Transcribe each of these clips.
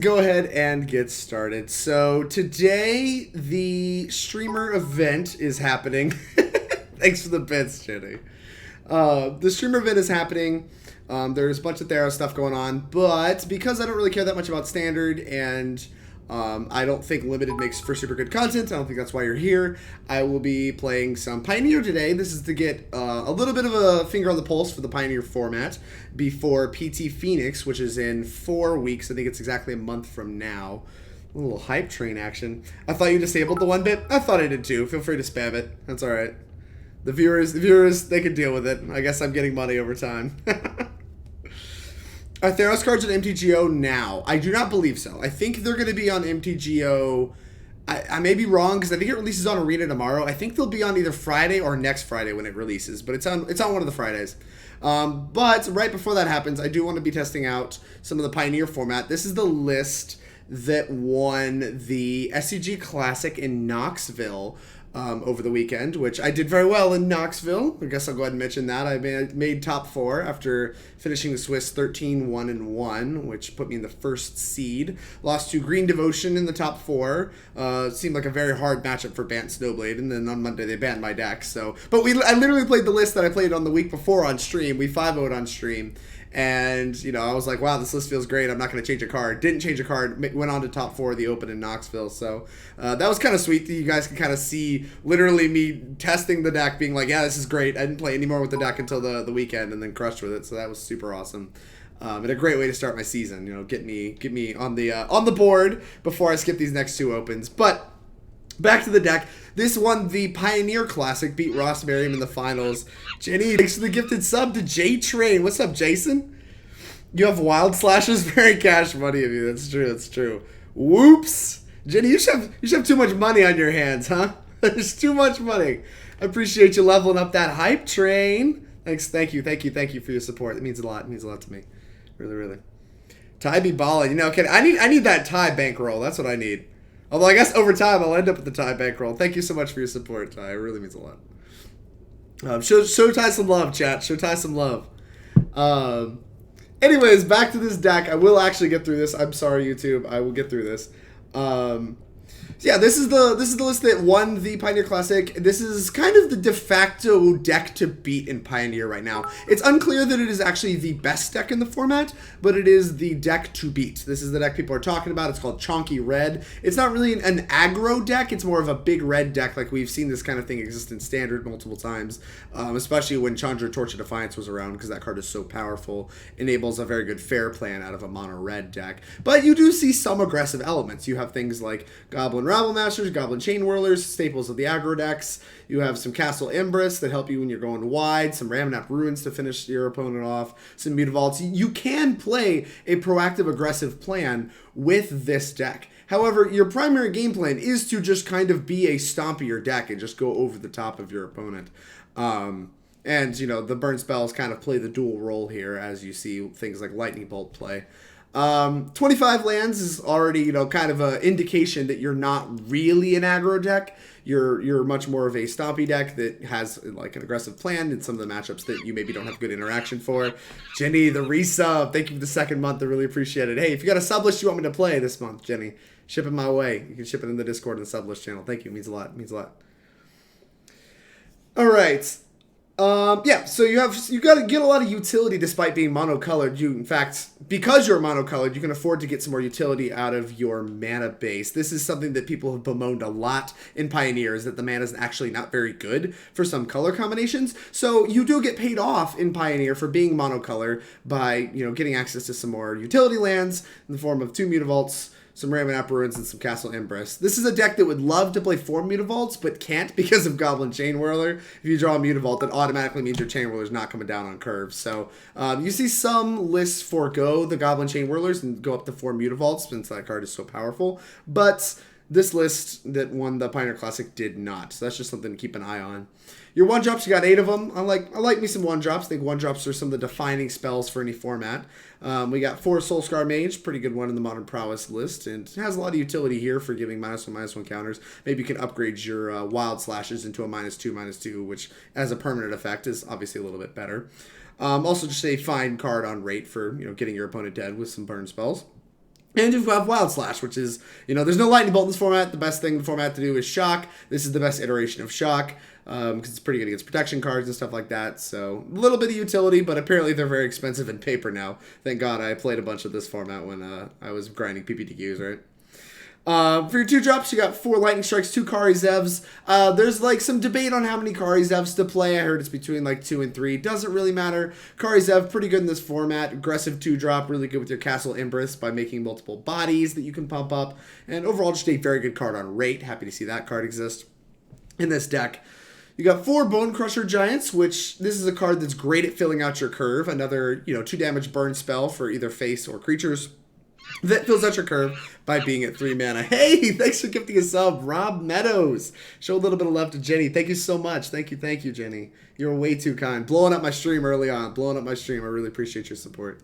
Go ahead and get started. So today the streamer event is happening. Thanks for the bits, Jenny. The streamer event is happening. There's a bunch of Theros stuff going on, but because I don't really care that much about standard and I don't think limited makes for super good content, I don't think that's why you're here, I will be playing some Pioneer today. This is to get a little bit of a finger on the pulse for the Pioneer format before PT Phoenix, which is in 4 weeks. I think it's exactly a month from now. A little hype train action. I thought you disabled the 1-bit. I thought I did too. Feel free to spam it. That's alright. The viewers, they can deal with it. I guess I'm getting money over time. Are Theros cards on MTGO now? I do not believe so. I think they're going to be on MTGO. I may be wrong because I think it releases on Arena tomorrow. I think they'll be on either Friday or next Friday when it releases, but it's on one of the Fridays. But right before that happens, I do want to be testing out some of the Pioneer format. This is the list that won the SCG Classic in Knoxville over the weekend, which I did very well in Knoxville. I guess I'll go ahead and mention that. I made top 4 after finishing the Swiss 13-1-1, which put me in the first seed. Lost to Green Devotion in the top 4. Seemed like a very hard matchup for Bant Snowblade, and then on Monday they banned my deck. But I literally played the list that I played on the week before on stream. We 5-0'd on stream. And, I was like, wow, this list feels great. I'm not going to change a card. Didn't change a card. Went on to top 4 of the Open in Knoxville. So that was kind of sweet that you guys can kind of see literally me testing the deck, being like, yeah, this is great. I didn't play any more with the deck until the weekend and then crushed with it. So that was super awesome. And a great way to start my season. Get me on the board before I skip these next 2 Opens. But back to the deck. This won the Pioneer Classic, beat Ross Merriam in the finals. Jenny, thanks for the gifted sub to J-Train. What's up, Jason? You have wild slashes? Very cash money of you. That's true. Whoops. Jenny, you should have too much money on your hands, huh? There's too much money. I appreciate you leveling up that hype train. Thanks, thank you for your support. It means a lot. It means a lot to me. Really, really. Ty be ballin'. Okay, I need that Ty bankroll. That's what I need. Although I guess over time I'll end up with the Ty bankroll. Thank you so much for your support, Ty. It really means a lot. Show Ty some love, chat. Show Ty some love. Anyways, back to this deck. I will actually get through this. I'm sorry, YouTube. I will get through this. Yeah, this is the list that won the Pioneer Classic. This is kind of the de facto deck to beat in Pioneer right now. It's unclear that it is actually the best deck in the format, but it is the deck to beat. This is the deck people are talking about. It's called Chonky Red. It's not really an aggro deck. It's more of a big red deck. Like we've seen this kind of thing exist in Standard multiple times, especially when Chandra Torch of Defiance was around, because that card is so powerful. Enables a very good fair plan out of a mono red deck. But you do see some aggressive elements. You have things like Goblin Rabblemaster, Goblin Chainwhirlers, staples of the aggro decks. You have some Castle Embereth that help you when you're going wide, some Ramunap Ruins to finish your opponent off, some Mutavaults. You can play a proactive, aggressive plan with this deck. However, your primary game plan is to just kind of be a stompier deck and just go over the top of your opponent. And, the burn spells kind of play the dual role here, as you see things like Lightning Bolt play. 25 lands is already, kind of an indication that you're not really an aggro deck. You're much more of a stompy deck that has like an aggressive plan in some of the matchups that you maybe don't have good interaction for. Jenny, the resub, thank you for the 2nd month. I really appreciate it. Hey, if you got a sub list you want me to play this month, Jenny, ship it my way. You can ship it in the Discord and the sub list channel. Thank you. It means a lot. It means a lot. All right. Yeah, so you got to get a lot of utility despite being monocolored. In fact, because you're monocolored, you can afford to get some more utility out of your mana base. This is something that people have bemoaned a lot in Pioneer, is that the mana is actually not very good for some color combinations. So you do get paid off in Pioneer for being monocolor by, getting access to some more utility lands in the form of 2 Mutavaults, some Ramunap Ruins, and some Castle Embereth. This is a deck that would love to play 4 Mutavaults, but can't because of Goblin Chainwhirler. If you draw a Mutavault, that automatically means your Chainwhirler's not coming down on curves. So you see some lists forego the Goblin Chainwhirlers and go up to 4 Mutavaults since that card is so powerful. But this list that won the Pioneer Classic did not. So that's just something to keep an eye on. Your 1-drops, you got 8 of them. I like me some 1-drops. I think 1-drops are some of the defining spells for any format. We got 4 Soul-Scar Mage, pretty good one in the Modern Prowess list, and it has a lot of utility here for giving -1/-1 counters. Maybe you can upgrade your Wild Slashes into a -2/-2, which as a permanent effect is obviously a little bit better. Also just a fine card on rate for getting your opponent dead with some burn spells. And you have Wild Slash, which is, there's no Lightning Bolt in this format. The best thing in the format to do is Shock. This is the best iteration of Shock, because it's pretty good against protection cards and stuff like that. So, a little bit of utility, but apparently they're very expensive in paper now. Thank God I played a bunch of this format when I was grinding PPTQs, right? For your 2-drops, you got 4 Lightning Strikes, 2 Kari Zevs. There's like some debate on how many Kari Zevs to play. I heard it's between like 2 and 3. Doesn't really matter. Kari Zev, pretty good in this format. Aggressive 2-drop, really good with your Castle Embereth by making multiple bodies that you can pump up. And overall, just a very good card on rate. Happy to see that card exist in this deck. You got 4 Bonecrusher Giants, which this is a card that's great at filling out your curve. Another, 2 damage burn spell for either face or creatures that fills out your curve by being at 3 mana. Hey, thanks for gifting a sub, Rob Meadows. Show a little bit of love to Jenny. Thank you so much. Thank you, Jenny. You're way too kind. Blowing up my stream early on. I really appreciate your support.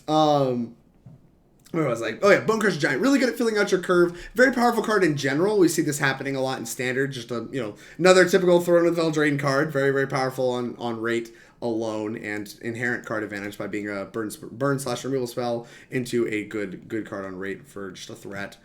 Where was I? Oh yeah, Bonecrusher Giant. Really good at filling out your curve. Very powerful card in general. We see this happening a lot in Standard. Just another typical Throne of Eldraine card. Very, very powerful on rate alone, and inherent card advantage by being a burn/removal spell into a good card on rate for just a threat.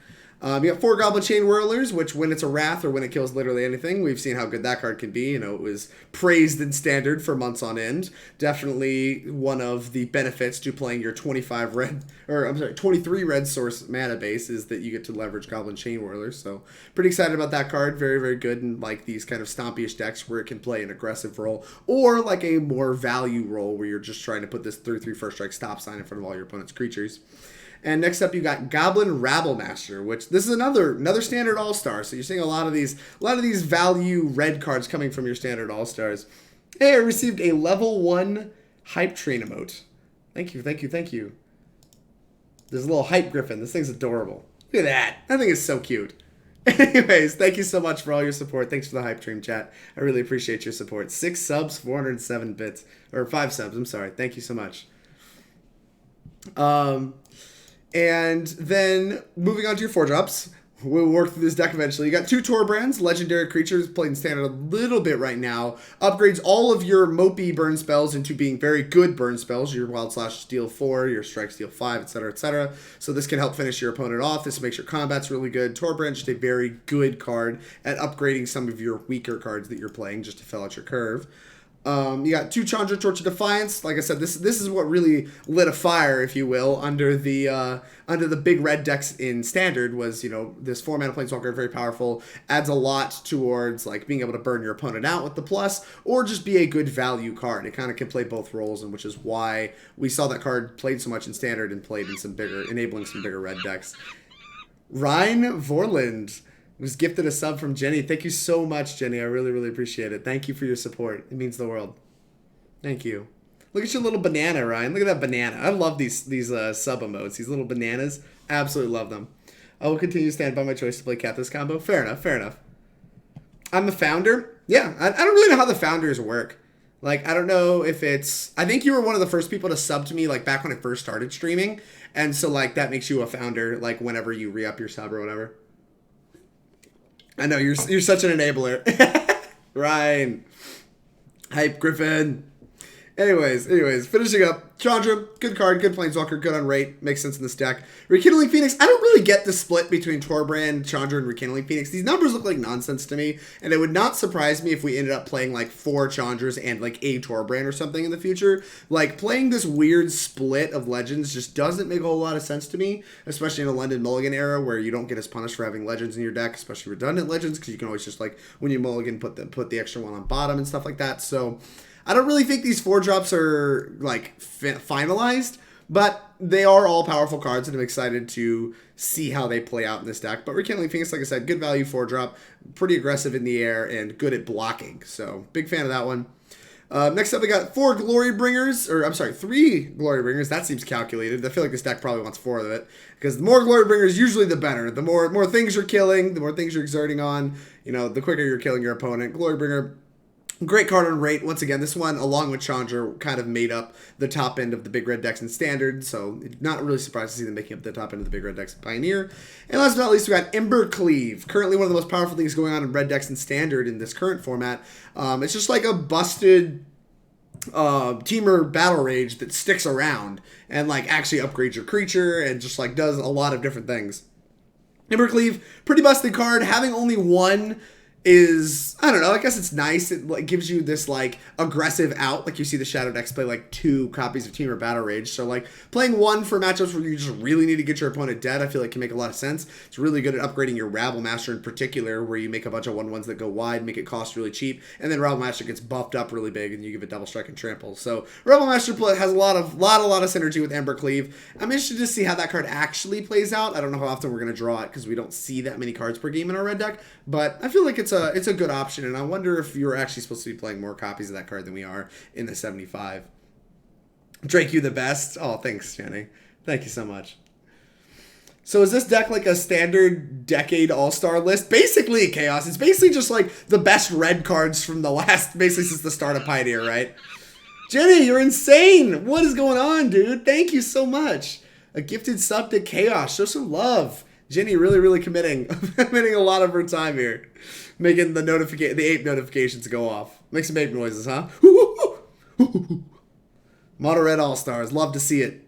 You got 4 Goblin Chainwhirlers, which when it's a Wrath or when it kills literally anything, we've seen how good that card can be. It was praised in Standard for months on end. Definitely one of the benefits to playing your 23 red source mana base is that you get to leverage Goblin Chainwhirlers. So pretty excited about that card. Very, very good in like these kind of stompy-ish decks where it can play an aggressive role or like a more value role where you're just trying to put this 3/3 first strike stop sign in front of all your opponent's creatures. And next up, you got Goblin Rabblemaster, which this is another Standard All-Star. So you're seeing a lot of these value red cards coming from your Standard All-Stars. Hey, I received a level 1 Hype Train emote. Thank you. There's a little Hype Griffin. This thing's adorable. Look at that. That thing is so cute. Anyways, thank you so much for all your support. Thanks for the Hype Train chat. I really appreciate your support. 6 subs, 407 bits. Or 5 subs, I'm sorry. Thank you so much. And then moving on to your 4-drops, we'll work through this deck eventually. You got 2 Torbrans, legendary creatures, played in Standard a little bit right now. Upgrades all of your mopey burn spells into being very good burn spells. Your Wild Slash steal 4, your Strike steal 5, etc., etc. So this can help finish your opponent off. This makes your combat's really good. Torbran, just a very good card at upgrading some of your weaker cards that you're playing just to fill out your curve. You got 2 Chandra, Torch of Defiance. Like I said, this is what really lit a fire, if you will, under the big red decks in Standard. Was this 4-mana Planeswalker, very powerful, adds a lot towards like being able to burn your opponent out with the plus, or just be a good value card. It kind of can play both roles, and which is why we saw that card played so much in Standard and played in enabling some bigger red decks. Ryan Vorland was gifted a sub from Jenny. Thank you so much, Jenny. I really, really appreciate it. Thank you for your support. It means the world. Thank you. Look at your little banana, Ryan. Look at that banana. I love these sub emotes. These little bananas. Absolutely love them. I will continue to stand by my choice to play Kathas combo. Fair enough. I'm the founder. Yeah, I don't really know how the founders work. Like, I don't know if it's... I think you were one of the first people to sub to me, like, back when I first started streaming. And so, like, that makes you a founder, like, whenever you re-up your sub or whatever. I know, you're such an enabler. Ryan. Hype Griffin. Anyways, finishing up. Chandra, good card, good Planeswalker, good on rate. Makes sense in this deck. Rekindling Phoenix, I don't really get the split between Torbran, Chandra, and Rekindling Phoenix. These numbers look like nonsense to me, and it would not surprise me if we ended up playing like 4 Chandras and like a Torbran or something in the future. Like, playing this weird split of Legends just doesn't make a whole lot of sense to me, especially in a London Mulligan era where you don't get as punished for having Legends in your deck, especially redundant Legends, because you can always just, like, when you Mulligan, put the extra one on bottom and stuff like that. So I don't really think these 4-drops are, like, finalized, but they are all powerful cards, and I'm excited to see how they play out in this deck. But Rekindling Phoenix, like I said, good value 4-drop, pretty aggressive in the air, and good at blocking. So, big fan of that one. Next up, we got 3 Glorybringers. That seems calculated. I feel like this deck probably wants 4 of it, because the more Glorybringers, usually the better. The more things you're killing, the more things you're exerting on, the quicker you're killing your opponent. Glorybringer, great card on rate. Once again, this one, along with Chandra, kind of made up the top end of the big red decks in Standard, so not really surprised to see them making up the top end of the big red decks in Pioneer. And last but not least, we got Embercleave, currently one of the most powerful things going on in red decks in Standard in this current format. It's just like a busted Teamer Battle Rage that sticks around and like actually upgrades your creature and just like does a lot of different things. Embercleave, pretty busted card. Having only one is, I don't know, I guess it's nice. It like gives you this like aggressive out. Like you see the Shadow decks play like 2 copies of Teamer Battle Rage. So like playing one for matchups where you just really need to get your opponent dead, I feel like can make a lot of sense. It's really good at upgrading your Rabblemaster in particular, where you make a bunch of 1/1s that go wide, make it cost really cheap, and then Rabblemaster gets buffed up really big and you give it double strike and trample. So Rabblemaster has a lot of synergy with Embercleave. I'm interested to see how that card actually plays out. I don't know how often we're going to draw it because we don't see that many cards per game in our red deck, but I feel like it's a good option, and I wonder if you're actually supposed to be playing more copies of that card than we are in the 75. Drake, you the best. Oh, thanks, Jenny. Thank you so much. So is this deck like a standard Decade All-Star list? Basically, Chaos. It's basically just like the best red cards from the last, basically since the start of Pioneer, right? Jenny, you're insane. What is going on, dude? Thank you so much. A gifted sub to Chaos. Show some love. Jenny really committing a lot of her time here. Making the ape notifications go off. Make some ape noises, huh? Mono Red All-Stars. Love to see it.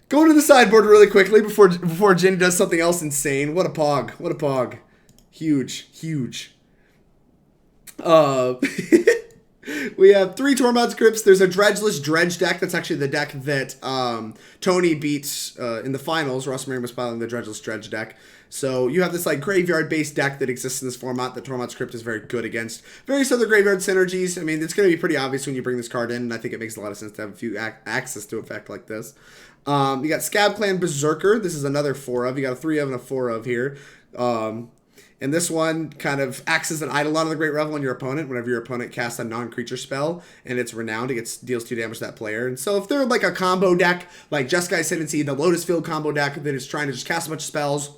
Going to the sideboard really quickly before Jenny does something else insane. What a pog. What a pog. Huge. We have 3 Tormod scripts. There's a Dredgeless Dredge deck. That's actually the deck that Tony beats in the finals. Ross Marion was piloting the Dredgeless Dredge deck. So you have this like graveyard-based deck that exists in this format that Tormod script is very good against. Various other graveyard synergies. I mean, it's going to be pretty obvious when you bring this card in, and I think it makes a lot of sense to have a few access to effect like this. You got Scab-Clan Berserker. This is another 4 of. You got a 3 of and a 4 of here. And this one kind of acts as an Eidolon of the Great Revel on your opponent. Whenever your opponent casts a non-creature spell and it's renowned, it deals 2 damage to that player. And so if they're like a combo deck, like Jeskai Ascendancy, the Lotus Field combo deck that is trying to just cast a bunch of spells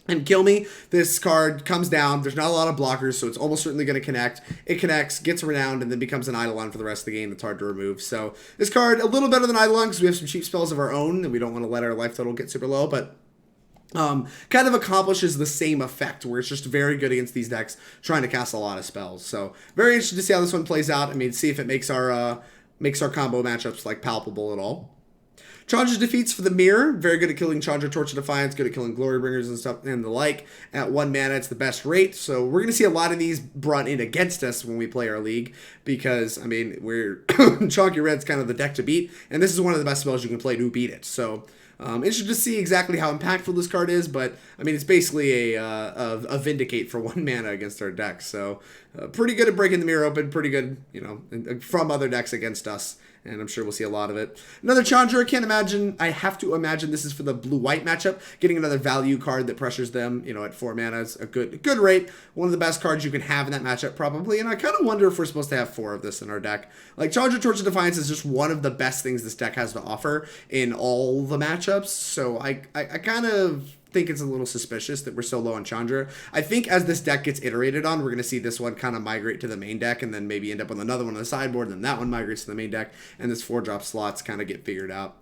and kill me, this card comes down. There's not a lot of blockers, so it's almost certainly going to connect. It connects, gets renowned, and then becomes an Eidolon for the rest of the game that's hard to remove. So this card, a little better than Eidolon because we have some cheap spells of our own, and we don't want to let our life total get super low, but kind of accomplishes the same effect where it's just very good against these decks trying to cast a lot of spells. So very interested to see how this one plays out. I mean, see if it makes our combo matchups like palpable at all. Chandra's defeats for the mirror. Very good at killing Chandra, Torch of Defiance, good at killing Glorybringers and stuff and the like. At 1 mana, it's the best rate. So we're going to see a lot of these brought in against us when we play our league because, I mean, Chonky Red's kind of the deck to beat, and this is one of the best spells you can play to beat it. So interested to see exactly how impactful this card is, but I mean, it's basically a Vindicate for 1 mana against our deck. So pretty good at breaking the mirror open, pretty good, from other decks against us. And I'm sure we'll see a lot of it. Another Chandra, I have to imagine this is for the blue-white matchup. Getting another value card that pressures them, at 4 mana is a good rate. One of the best cards you can have in that matchup, probably. And I kind of wonder if we're supposed to have 4 of this in our deck. Like, Chandra, Torch of Defiance is just one of the best things this deck has to offer in all the matchups. So I kind of think it's a little suspicious that we're so low on Chandra. I think as this deck gets iterated on, we're going to see this one kind of migrate to the main deck and then maybe end up with another one on the sideboard, and then that one migrates to the main deck, and this 4-drop slots kind of get figured out.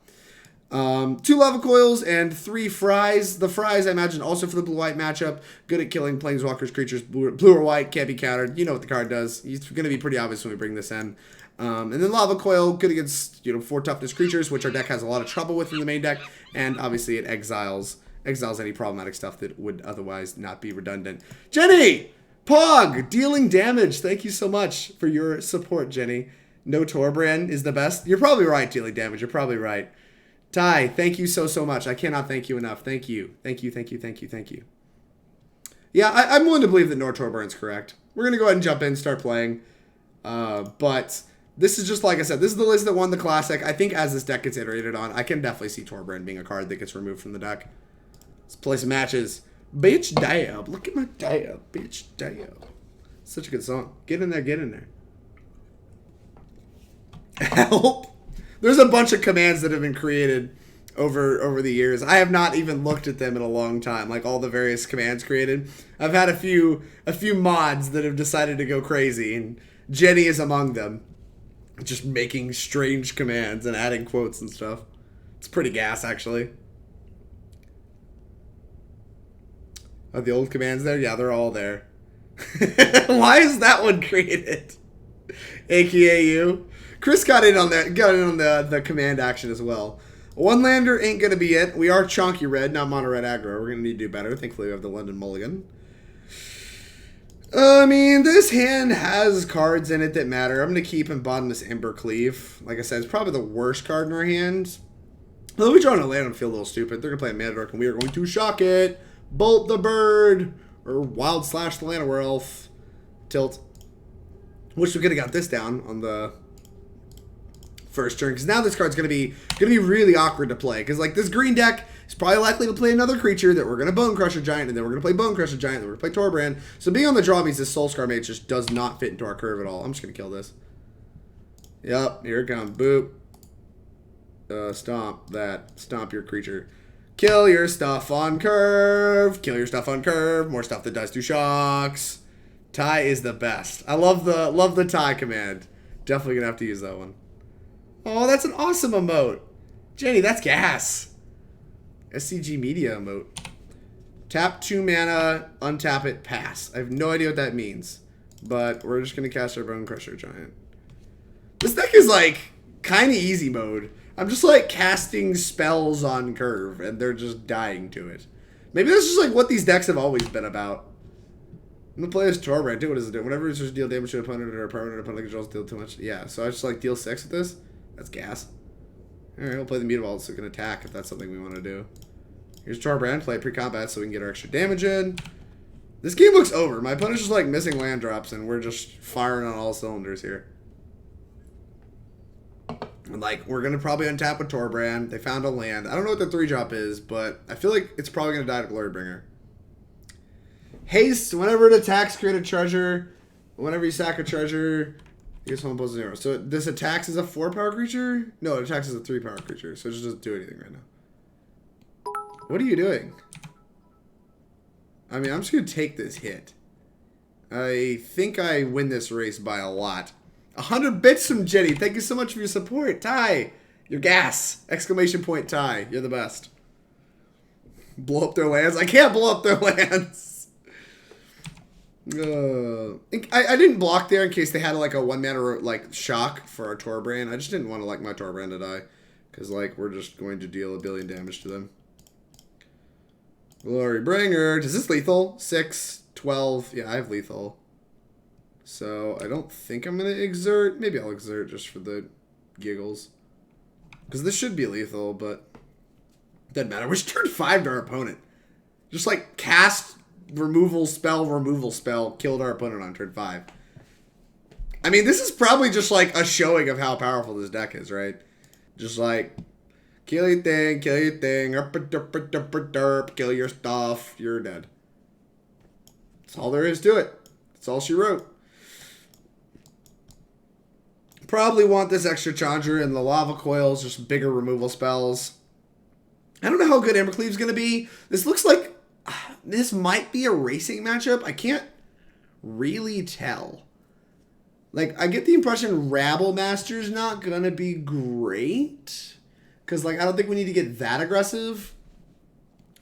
2 Lava Coils and 3 Fries. The Fries, I imagine, also for the blue-white matchup. Good at killing planeswalkers, creatures, blue or white, can't be countered. You know what the card does. It's going to be pretty obvious when we bring this in. And then Lava Coil, good against 4 toughness creatures, which our deck has a lot of trouble with in the main deck, and obviously it exiles any problematic stuff that would otherwise not be redundant. Jenny! Pog! Dealing damage. Thank you so much for your support, Jenny. No Torbran is the best. You're probably right, dealing damage. You're probably right. Ty, thank you so much. I cannot thank you enough. Thank you. Thank you. Yeah, I'm willing to believe that no Torbran's correct. We're going to go ahead and jump in, start playing. But this is just, like I said, this is the list that won the Classic. I think as this deck gets iterated on, I can definitely see Torbran being a card that gets removed from the deck. Let's play some matches. Bitch dab. Look at my dab. Bitch dab. Such a good song. Get in there. Help. There's a bunch of commands that have been created over the years. I have not even looked at them in a long time. Like all the various commands created. I've had a few mods that have decided to go crazy, and Jenny is among them. Just making strange commands and adding quotes and stuff. It's pretty gas, actually. Are the old commands there? Yeah, they're all there. Why is that one created? AKA you? Chris got in on that. Got in on the command action as well. One lander ain't gonna be it. We are Chonky Red, not Mono Red aggro. We're gonna need to do better. Thankfully, we have the London Mulligan. I mean, this hand has cards in it that matter. I'm gonna keep in bottom this Embercleave. Like I said, it's probably the worst card in our hands. Although we draw a land, I feel a little stupid. They're gonna play a Mana Dark, and we are going to shock it. Bolt the Bird or Wild Slash the Llanowar Tilt. Wish we could have got this down on the first turn, because now this card's gonna be really awkward to play. Because like this green deck is probably likely to play another creature that we're gonna Bonecrusher Giant, and then we're gonna play Bonecrusher Giant, and then we're gonna play Torbran. So being on the draw means this Soul-Scar Mage just does not fit into our curve at all. I'm just gonna kill this. Yep, here it comes. Boop. Stomp that. Stomp your creature. Kill your stuff on curve. Kill your stuff on curve. More stuff that does 2 shocks. Tie is the best. I love the tie command. Definitely gonna have to use that one. Oh, that's an awesome emote. Jenny, that's gas. SCG Media emote. Tap 2 mana, untap it, pass. I have no idea what that means. But we're just gonna cast our Bonecrusher Giant. This deck is like kinda easy mode. I'm just like casting spells on curve and they're just dying to it. Maybe that's just like what these decks have always been about. I'm gonna play this Torbran too. What does it do? Whenever it's just deal damage to an opponent or a permanent opponent controls deal too much. Yeah, so I just like deal 6 with this. That's gas. Alright, we'll play the Mutavault so we can attack if that's something we want to do. Here's Torbran, play pre-combat so we can get our extra damage in. This game looks over. My opponent's just like missing land drops and we're just firing on all cylinders here. And like, we're going to probably untap with Torbran. They found a land. I don't know what the 3-drop is, but I feel like it's probably going to die to Glorybringer. Haste, whenever it attacks, create a treasure. Whenever you sack a treasure, you get someone plus 0. So this attacks as a 4-power creature? No, it attacks as a 3-power creature, so it just doesn't do anything right now. What are you doing? I mean, I'm just going to take this hit. I think I win this race by a lot. 100 bits from Jenny. Thank you so much for your support. Ty, you're gas. Exclamation point Ty. You're the best. Blow up their lands. I can't blow up their lands. I didn't block there in case they had like a 1-mana like shock for our Torbran. I just didn't want to like my Torbran to die. Because like we're just going to deal 1 billion damage to them. Glorybringer. Is this lethal? 6, 12. Yeah, I have lethal. So, I don't think I'm going to exert. Maybe I'll exert just for the giggles. Because this should be lethal, but doesn't matter. We turned 5 to our opponent. Just like cast, removal spell, killed our opponent on turn 5. I mean, this is probably just like a showing of how powerful this deck is, right? Just like, kill your thing, kill your stuff, you're dead. That's all there is to it. That's all she wrote. Probably want this extra Chandra and the Lava Coils, just bigger removal spells. I don't know how good Embercleave's going to be. This looks like this might be a racing matchup. I can't really tell. Like, I get the impression Rabblemaster's not going to be great. Because, like, I don't think we need to get that aggressive.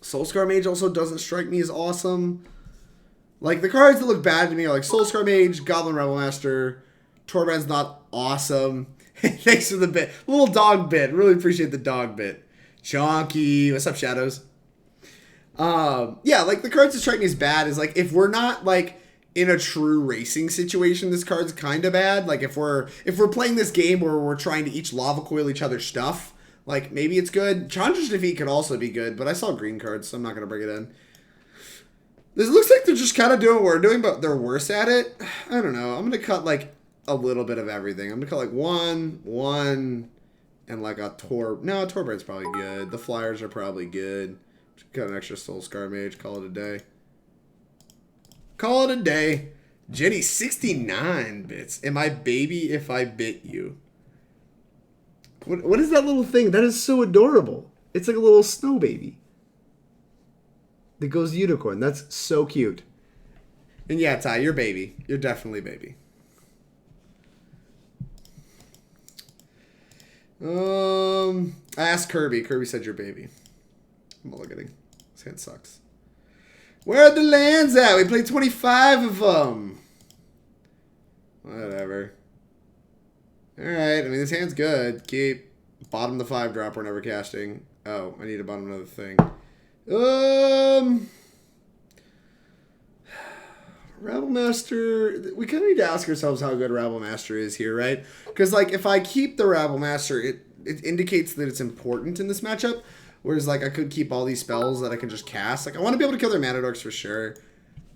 Soul-Scar Mage also doesn't strike me as awesome. Like, the cards that look bad to me are like Soul-Scar Mage, Goblin Rabblemaster. Torbran's not awesome. Thanks for the bit. Little dog bit. Really appreciate the dog bit. Chonky. What's up, Shadows? Yeah, like, the cards that strike me as bad is, like, if we're not, like, in a true racing situation, this card's kind of bad. Like, if we're playing this game where we're trying to each Lava Coil each other's stuff, like, maybe it's good. Chandra's Defeat could also be good, but I saw green cards, so I'm not going to bring it in. This looks like they're just kind of doing what we're doing, but they're worse at it. I don't know. I'm going to cut, like, a little bit of everything. I'm going to cut, like, one, and, like, a No, Torbran's probably good. The Flyers are probably good. Just cut an extra Soul-Scar Mage. Call it a day. Call it a day. Jenny, 69 bits. Am I baby if I bit you? What is that little thing? That is so adorable. It's like a little snow baby that goes unicorn. That's so cute. And yeah, Ty, you're baby. You're definitely baby. I asked Kirby. Kirby said you're baby. I'm mulliganing. This hand sucks. Where are the lands at? We played 25 of them. Whatever. Alright, I mean, this hand's good. Keep. Bottom the 5-drop we're never casting. Oh, I need to bottom another thing. Rabblemaster, we kind of need to ask ourselves how good Rabblemaster is here, right? Because, like, if I keep the Rabblemaster, it indicates that it's important in this matchup. Whereas, like, I could keep all these spells that I can just cast. Like, I want to be able to kill their mana dorks for sure.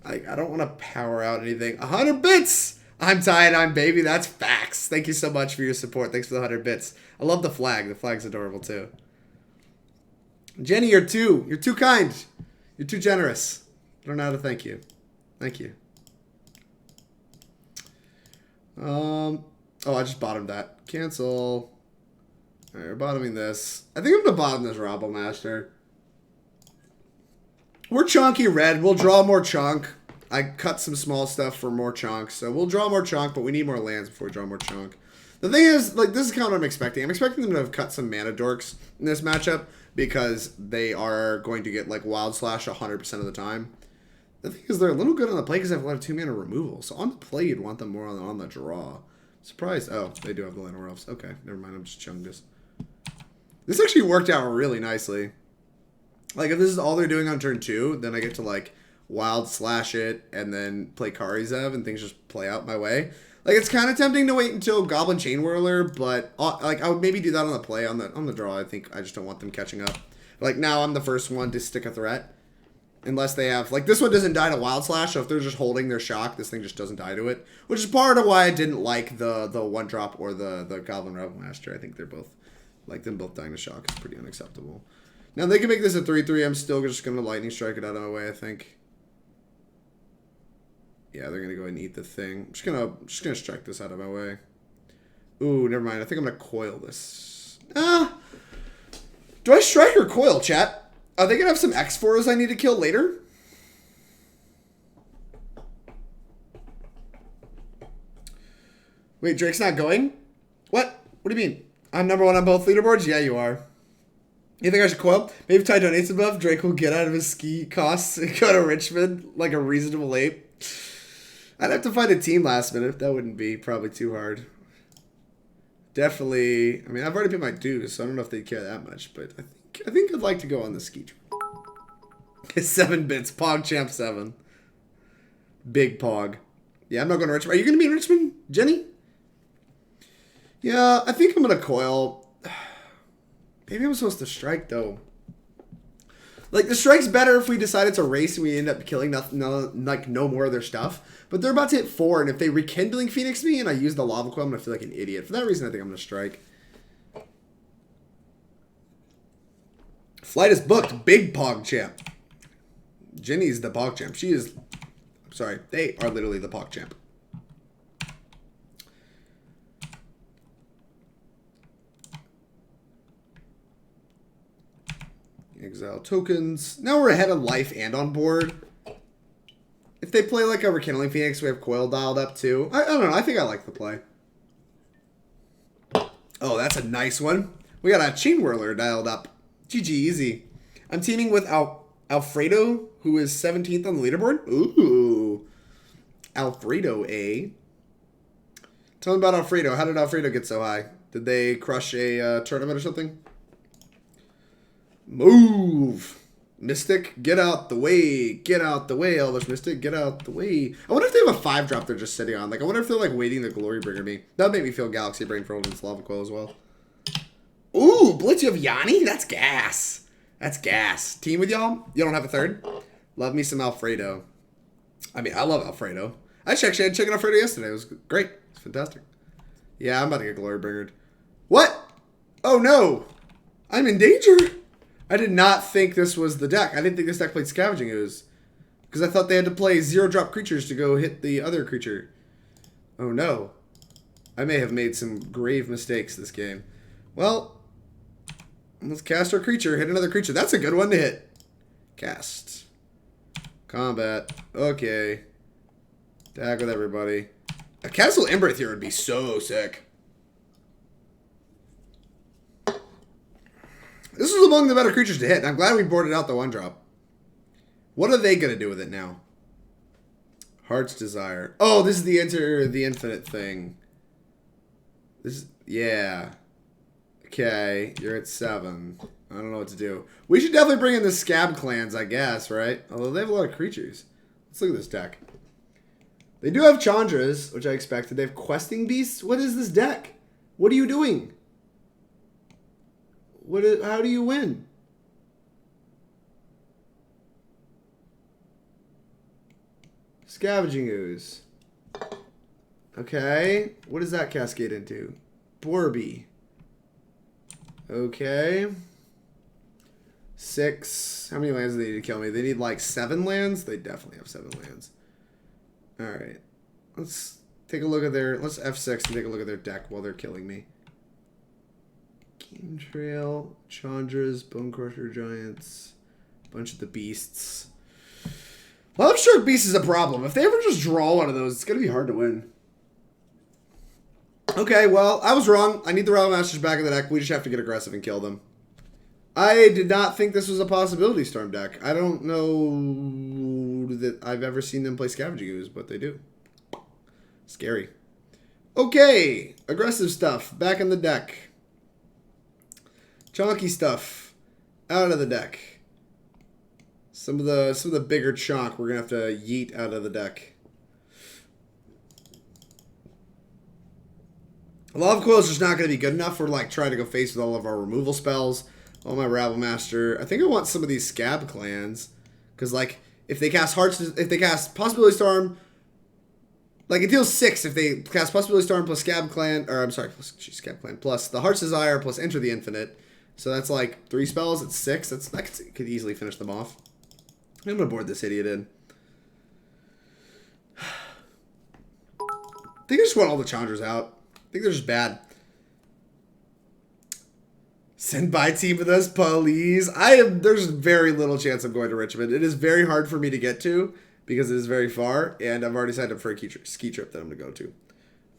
Like, I don't want to power out anything. 100 bits! I'm tied, I'm baby. That's facts. Thank you so much for your support. Thanks for the 100 bits. I love the flag. The flag's adorable, too. Jenny, you're too kind. You're too generous. I don't know how to thank you. Thank you. Oh, I just bottomed that. Cancel. Alright, we're bottoming this. I think I'm going to bottom this Rabblemaster. We're Chonky Red. We'll draw more chunk. I cut some small stuff for more chunks. So we'll draw more chunk, but we need more lands before we draw more chunk. The thing is, like, this is kind of what I'm expecting. I'm expecting them to have cut some mana dorks in this matchup because they are going to get, like, Wild Slash 100% of the time. The thing is, they're a little good on the play because they have a lot of 2-mana removal. So on the play, you'd want them more on the draw. Surprised. Oh, they do have the Land of Elves. Okay, never mind. I'm just chugging this. This actually worked out really nicely. Like, if this is all they're doing on turn 2, then I get to, like, Wild Slash it and then play Kari Zev and things just play out my way. Like, it's kind of tempting to wait until Goblin Chainwhirler, but, like, I would maybe do that on the play. On the draw, I think I just don't want them catching up. Like, now I'm the first one to stick a threat. Unless they have, like, this one doesn't die to Wild Slash, so if they're just holding their shock, this thing just doesn't die to it. Which is part of why I didn't like the 1-drop or the Goblin Rabblemaster. I think they're both, like, them both dying to shock is pretty unacceptable. Now, they can make this a 3-3. I'm still just going to Lightning Strike it out of my way, I think. Yeah, they're going to go ahead and eat the thing. I'm just gonna strike this out of my way. Ooh, never mind. I think I'm going to coil this. Do I strike or coil, chat? Are they going to have some X4s I need to kill later? Wait, Drake's not going? What? What do you mean? I'm number 1 on both leaderboards? Yeah, you are. You think I should coil? Maybe if Ty donates above, Drake will get out of his ski costs and go to Richmond like a reasonable ape. I'd have to find a team last minute. That wouldn't be probably too hard. Definitely. I mean, I've already paid my dues, so I don't know if they'd care that much, but I think I'd like to go on the ski trip. 7 bits. Pog Champ 7. Big Pog. Yeah, I'm not going to Richmond. Are you going to be in Richmond, Jenny? Yeah, I think I'm going to coil. Maybe I'm supposed to strike, though. Like, the strike's better if we decided to race and we end up killing no more of their stuff. But they're about to hit 4, and if they Rekindling Phoenix me and I use the Lava Coil, I'm going to feel like an idiot. For that reason, I think I'm going to strike. Flight is booked. Big Pog Champ. Jenny's the Pog Champ. She is... Sorry, they are literally the Pog Champ. Exile tokens. Now we're ahead of life and on board. If they play like a Rekindling Phoenix, we have Coil dialed up too. I don't know. I think I like the play. Oh, that's a nice one. We got a Chainwhirler dialed up. GG, easy. I'm teaming with Alfredo, who is 17th on the leaderboard. Ooh. Alfredo, eh? Tell me about Alfredo. How did Alfredo get so high? Did they crush a tournament or something? Move! Mystic, get out the way. Get out the way, Elvish Mystic. Get out the way. I wonder if they have a 5-drop they're just sitting on. Like, I wonder if they're, like, waiting to Glorybringer me. That would make me feel Galaxy Brain for holding this Lava Coil as well. Ooh, Blitz, you have Yanni? That's gas. That's gas. Team with y'all? You don't have a third? Love me some Alfredo. I mean, I love Alfredo. I actually had chicken Alfredo yesterday. It was great. It's fantastic. Yeah, I'm about to get Glorybringered. What? Oh, no. I'm in danger. I did not think this was the deck. I didn't think this deck played Scavenging Ooze. Because I thought they had to play 0-drop creatures to go hit the other creature. Oh no. I may have made some grave mistakes this game. Well, let's cast our creature. Hit another creature. That's a good one to hit. Cast. Combat. Okay. Tag with everybody. A Castle Embereth here would be so sick. This was among the better creatures to hit. I'm glad we boarded out the 1-drop. What are they going to do with it now? Heart's Desire. Oh, this is the Enter the Infinite thing. Yeah. Okay, you're at 7. I don't know what to do. We should definitely bring in the Scab clans, I guess, right? Although they have a lot of creatures. Let's look at this deck. They do have Chandras, which I expected. They have Questing Beasts. What is this deck? What are you doing? How do you win? Scavenging Ooze. Okay. What does that cascade into? Borby. Okay. 6. How many lands do they need to kill me? They need like 7 lands? They definitely have 7 lands. Alright. Let's take a look at their... Let's F6 and take a look at their deck while they're killing me. Game Trail, Chandras, Bonecrusher Giants, bunch of the beasts. Well, I'm sure Beast is a problem. If they ever just draw one of those, it's going to be hard to win. Okay, well, I was wrong. I need the Rabblemaster's back in the deck. We just have to get aggressive and kill them. I did not think this was a possibility Storm deck. I don't know that I've ever seen them play Scavenging Ooze, but they do. Scary. Okay, aggressive stuff. Back in the deck. Chonky stuff. Out of the deck. Some of the bigger chonk we're gonna have to yeet out of the deck. Lava Coil is just not gonna be good enough for like trying to go face with all of our removal spells. All my Rabblemaster. I think I want some of these Scab clans, because like if they cast Possibility Storm, like it deals 6 if they cast Possibility Storm plus Scab-Clan, or I'm sorry, Scab-Clan plus the Heart's Desire plus Enter the Infinite. So that's like 3 spells. It's 6. That could easily finish them off. I'm gonna board this idiot in. I think I just want all the Chandras out. I think they're just bad. Send by team with us, please. There's very little chance I'm going to Richmond. It is very hard for me to get to because it is very far, and I've already signed up for a ski trip that I'm going to go to.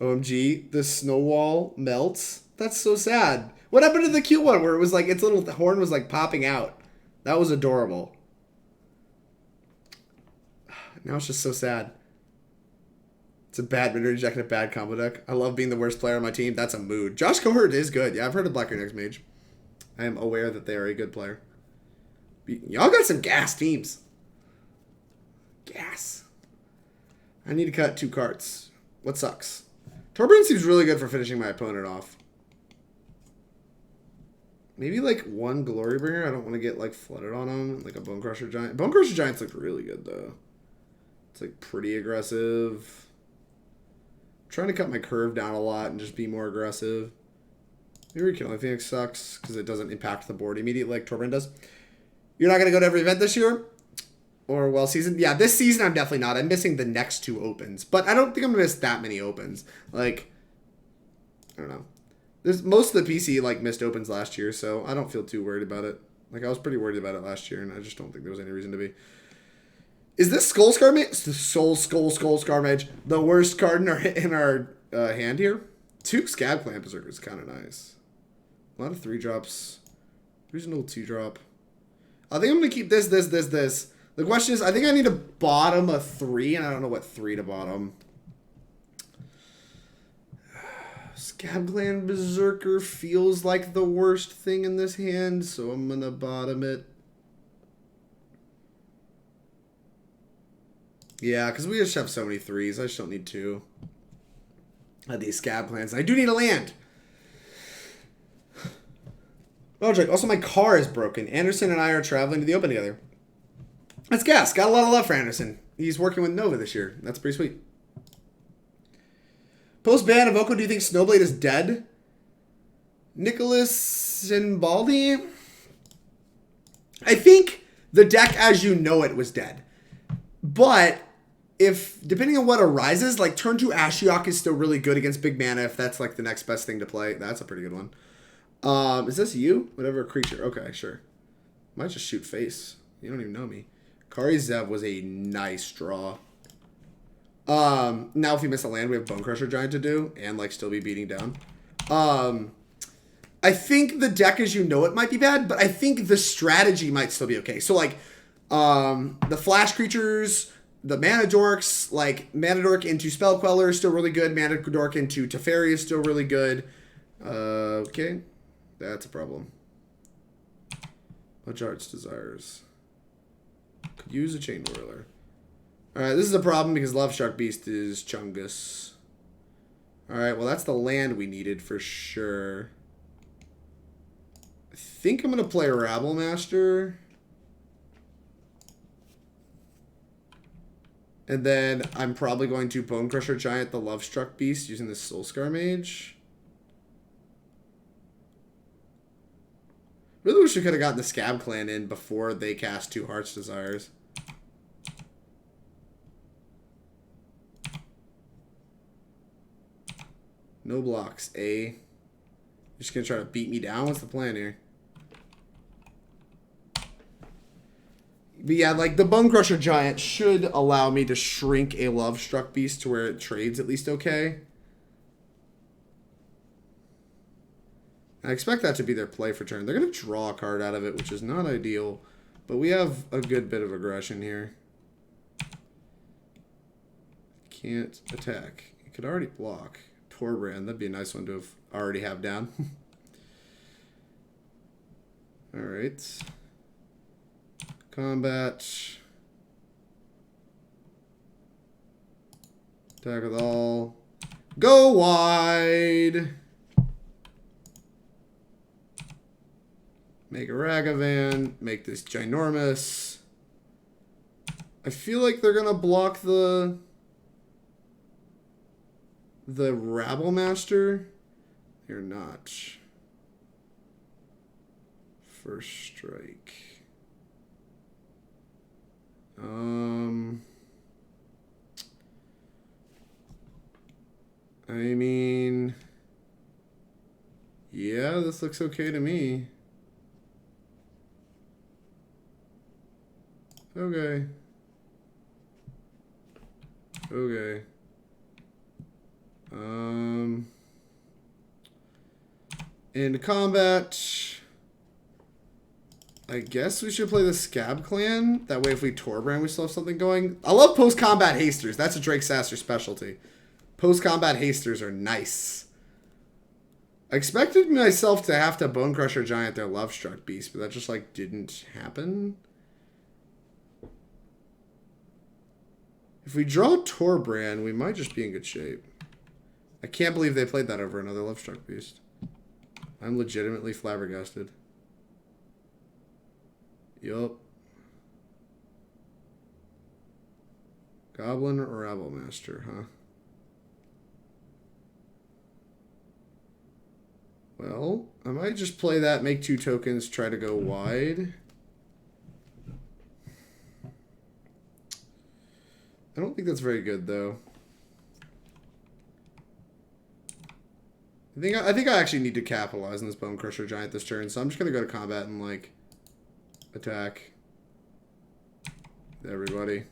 OMG, the snow wall melts. That's so sad. What happened to the cute one where it was like its little horn was like popping out? That was adorable. Now it's just so sad. It's a bad mid-range deck and a bad combo deck. I love being the worst player on my team. That's a mood. Josh Cohort is good. Yeah, I've heard of Black Next Mage. I am aware that they are a good player. Y'all got some gas teams. Gas. I need to cut 2 cards. What sucks? Torbran seems really good for finishing my opponent off. Maybe like 1 Glorybringer. I don't want to get like flooded on him. Like a Bonecrusher Giant. Bonecrusher Giants look really good though. It's like pretty aggressive. I'm trying to cut my curve down a lot and just be more aggressive. Maybe Rekindling Phoenix sucks because it doesn't impact the board immediately like Torbran does. You're not going to go to every event this year? Or well season? Yeah, this season I'm definitely not. I'm missing the next 2 opens. But I don't think I'm going to miss that many opens. Like, I don't know. Most of the PC like missed opens last year, so I don't feel too worried about it. Like, I was pretty worried about it last year, and I just don't think there was any reason to be. Is this Soul-Scar Mage? Soul-Scar Mage the worst card in our hand here? 2 Scab-Clan Berserker is kind of nice. A lot of 3-drops. Reasonable 2-drop. I think I'm going to keep this. The question is, I think I need to bottom a 3, and I don't know what 3 to bottom. Scab-Clan Berserker feels like the worst thing in this hand, so I'm going to bottom it. Yeah, because we just have so many 3s. I just don't need 2. These Scab-Clans. I do need a land. ViralDrake. Also, my car is broken. Anderson and I are traveling to the open together. That's gas. Got a lot of love for Anderson. He's working with Nova this year. That's pretty sweet. Post-ban of Oko, do you think Snowblade is dead? Nicholas and Baldy? I think the deck as you know it was dead. But if, depending on what arises, like turn 2 Ashiok is still really good against big mana if that's like the next best thing to play. That's a pretty good one. Is this you? Whatever creature. Okay, sure. Might just shoot face. You don't even know me. Kari Zev was a nice draw. Now if we miss a land, we have Bonecrusher Giant to do and like still be beating down. I think the deck as you know it might be bad, but I think the strategy might still be okay. So like the flash creatures, the mana dorks, like mana dork into Spell Queller is still really good. Mana dork into Teferi is still really good. Okay. That's a problem. Much Arts Desires. Could use a Chainwhirler. Alright, this is a problem because Love Shark Beast is Chungus. Alright, well that's the land we needed for sure. I think I'm going to play Rabblemaster. And then I'm probably going to Bonecrusher Giant the Lovestruck Beast using this Soul-Scar Mage. Really wish we could have gotten the Scab-Clan in before they cast 2 Heart's Desires. No blocks, eh? You're just going to try to beat me down? What's the plan here? But yeah, like, the Bonecrusher Giant should allow me to shrink a Lovestruck Beast to where it trades at least okay. I expect that to be their play for turn. They're going to draw a card out of it, which is not ideal. But we have a good bit of aggression here. Can't attack. You could already block. Torbran, that'd be a nice one to already have down. Alright. Combat. Attack with all. Go wide! Make a Ragavan. Make this ginormous. I feel like they're gonna block the Rabblemaster. You're not. First strike. I mean, yeah, this looks okay to me. Okay. Okay. In combat, I guess we should play the Scab-Clan. That way if we Torbran, we still have something going. I love post-combat hasters. That's a Drake Sasser specialty. Post-combat hasters are nice. I expected myself to have to Bonecrusher Giant their Lovestruck Beast, but that just, like, didn't happen. If we draw Torbran, we might just be in good shape. I can't believe they played that over another Lovestruck Beast. I'm legitimately flabbergasted. Yup. Goblin Rabblemaster, huh? Well, I might just play that, make 2 tokens, try to go wide. I don't think that's very good, though. I think I actually need to capitalize on this Bonecrusher Giant this turn, so I'm just gonna go to combat and, like, attack everybody.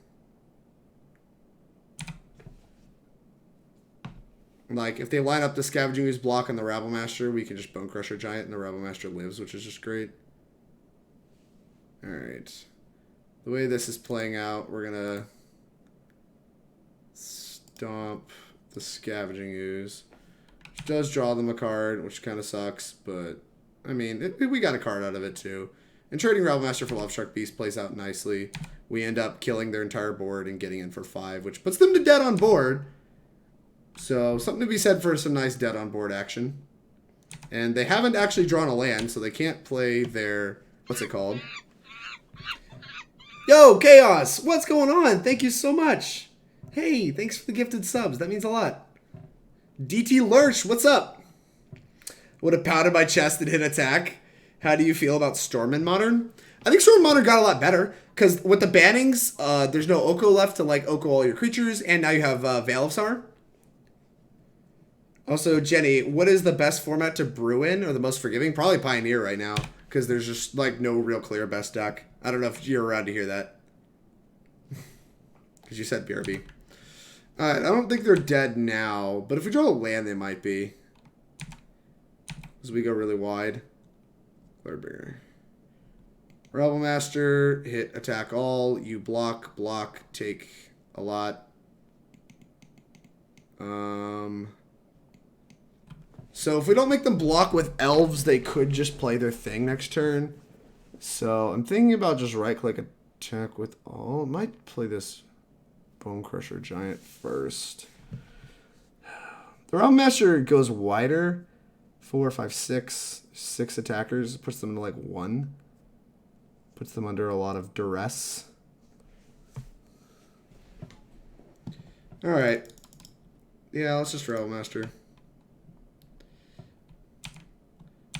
Like, if they line up the Scavenging Ooze block on the Rabblemaster, we can just Bonecrusher Giant and the Rabblemaster lives, which is just great. Alright. The way this is playing out, we're gonna stomp the Scavenging Ooze. Which does draw them a card, which kind of sucks, but, I mean, we got a card out of it, too. And trading Rabblemaster for Lovestruck Beast plays out nicely. We end up killing their entire board and getting in for 5, which puts them to dead on board. So, something to be said for some nice dead on board action. And they haven't actually drawn a land, so they can't play their... What's it called? Yo, Chaos! What's going on? Thank you so much. Hey, thanks for the gifted subs. That means a lot. DT Lurch, what's up? Would have pounded my chest and hit attack. How do you feel about Storm in Modern? I think Storm in Modern got a lot better. Because with the bannings, there's no Oko left to, like, Oko all your creatures. And now you have Veil of Summer. Also, Jenny, what is the best format to brew in, or the most forgiving? Probably Pioneer right now, because there's just, like, no real clear best deck. I don't know if you're around to hear that. Because you said BRB. Alright, I don't think they're dead now, but if we draw a land, they might be. As we go really wide. Glorybringer. Rabblemaster, hit, attack all. You block, take a lot. So if we don't make them block with elves, they could just play their thing next turn. So I'm thinking about just right-click attack with all. I might play this Bonecrusher Giant first. The Rabblemaster goes wider. 4, 5, 6. 6 attackers. Puts them into like 1. Puts them under a lot of duress. Alright. Yeah, let's just Rabblemaster.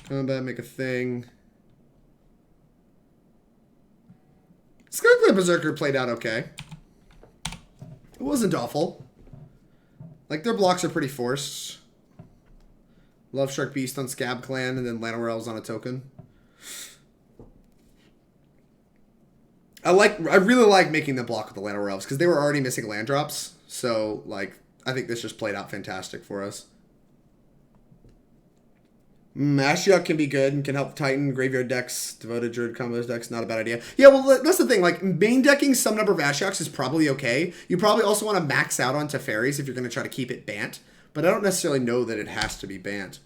Combat, make a thing. Skyb-Clan Berserker played out okay. It wasn't awful. Like, their blocks are pretty forced. Love Shark Beast on Scab-Clan, and then Llanowar Elves on a token. I really like making them block with the Llanowar Elves, because they were already missing land drops. So, like, I think this just played out fantastic for us. Ashiok can be good and can help Titan, Graveyard decks, Devoted Druid combos decks, not a bad idea. Yeah, well, that's the thing. Like, main decking some number of Ashioks is probably okay. You probably also want to max out on Teferis if you're going to try to keep it banned. But I don't necessarily know that it has to be banned.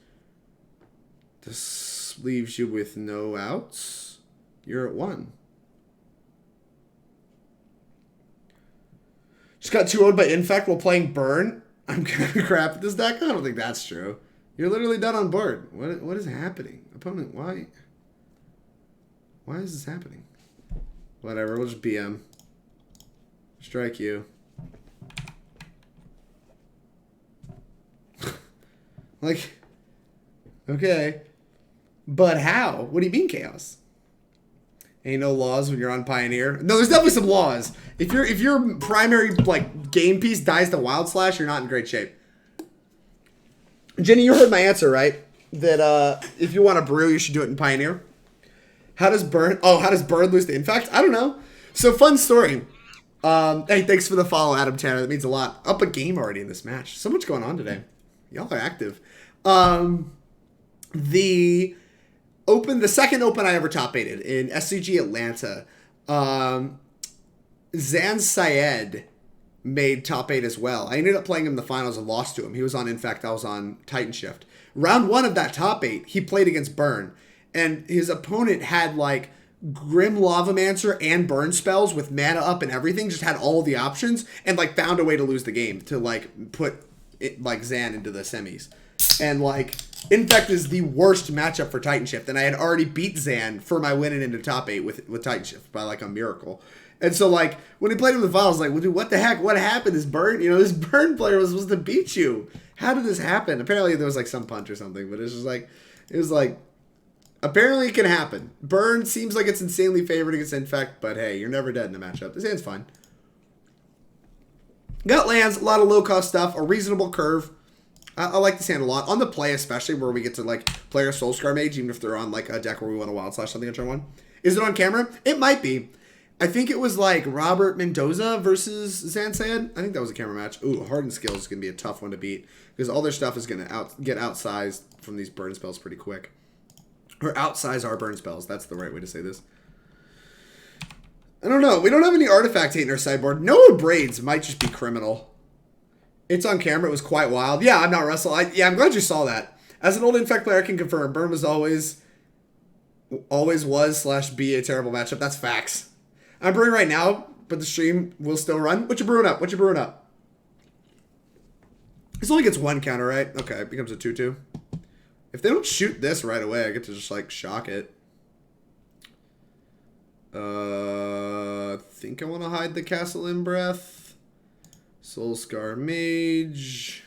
This leaves you with no outs. You're at 1. Just got 2-0'd by Infect while playing Burn. I'm kind of crap at this deck. I don't think that's true. You're literally done on board. What is happening? Opponent, why? Why is this happening? Whatever, we'll just BM. Strike you. Like, okay. But how? What do you mean chaos? Ain't no laws when you're on Pioneer. No, there's definitely some laws. If your primary like game piece dies to Wild Slash, you're not in great shape. Jenny, you heard my answer, right? That if you want to brew, you should do it in Pioneer. How does Burn lose to Infect? I don't know. So, fun story. Hey, thanks for the follow, Adam Tanner. That means a lot. Up a game already in this match. So much going on today. Y'all are active. The second open I ever top 8'd in SCG Atlanta, Zan Syed made top 8 as well. I ended up playing him in the finals and lost to him. He was on Infect, I was on Titan Shift. Round 1 of that top 8, he played against Burn. And his opponent had like Grim Lavamancer and Burn spells with mana up and everything, just had all the options, and like found a way to lose the game to like put it, like Zan into the semis. And like Infect is the worst matchup for Titan Shift, and I had already beat Zan for my winning into top 8 with Titan Shift by like a miracle. And so, like, when he played him in the finals, like, well, dude, what the heck? What happened? This Burn player was supposed to beat you. How did this happen? Apparently, there was, like, some punch or something. But it's just, like, it was, like, apparently it can happen. Burn seems like it's insanely favored against Infect. But, hey, you're never dead in a matchup. This hand's fine. Got lands, a lot of low-cost stuff, a reasonable curve. I like this hand a lot. On the play, especially, where we get to, like, play our Soul-Scar Mage, even if they're on, like, a deck where we want to Wild Slash something on turn 1. Is it on camera? It might be. I think it was like Robert Mendoza versus Zan Syed. I think that was a camera match. Ooh, Hardened Skills is going to be a tough one to beat because all their stuff is going to get outsized from these burn spells pretty quick. Or outsize our burn spells. That's the right way to say this. I don't know. We don't have any artifact hate in our sideboard. Noah Braids might just be criminal. It's on camera. It was quite wild. Yeah, I'm not Russell. I'm glad you saw that. As an old Infect player, I can confirm Burn was always was/be a terrible matchup. That's facts. I'm brewing right now, but the stream will still run. What you brewing up? This only gets 1 counter, right? Okay, it becomes a 2/2. If they don't shoot this right away, I get to just, like, shock it. I think I want to hide the Castle Embereth. Soul-Scar Mage.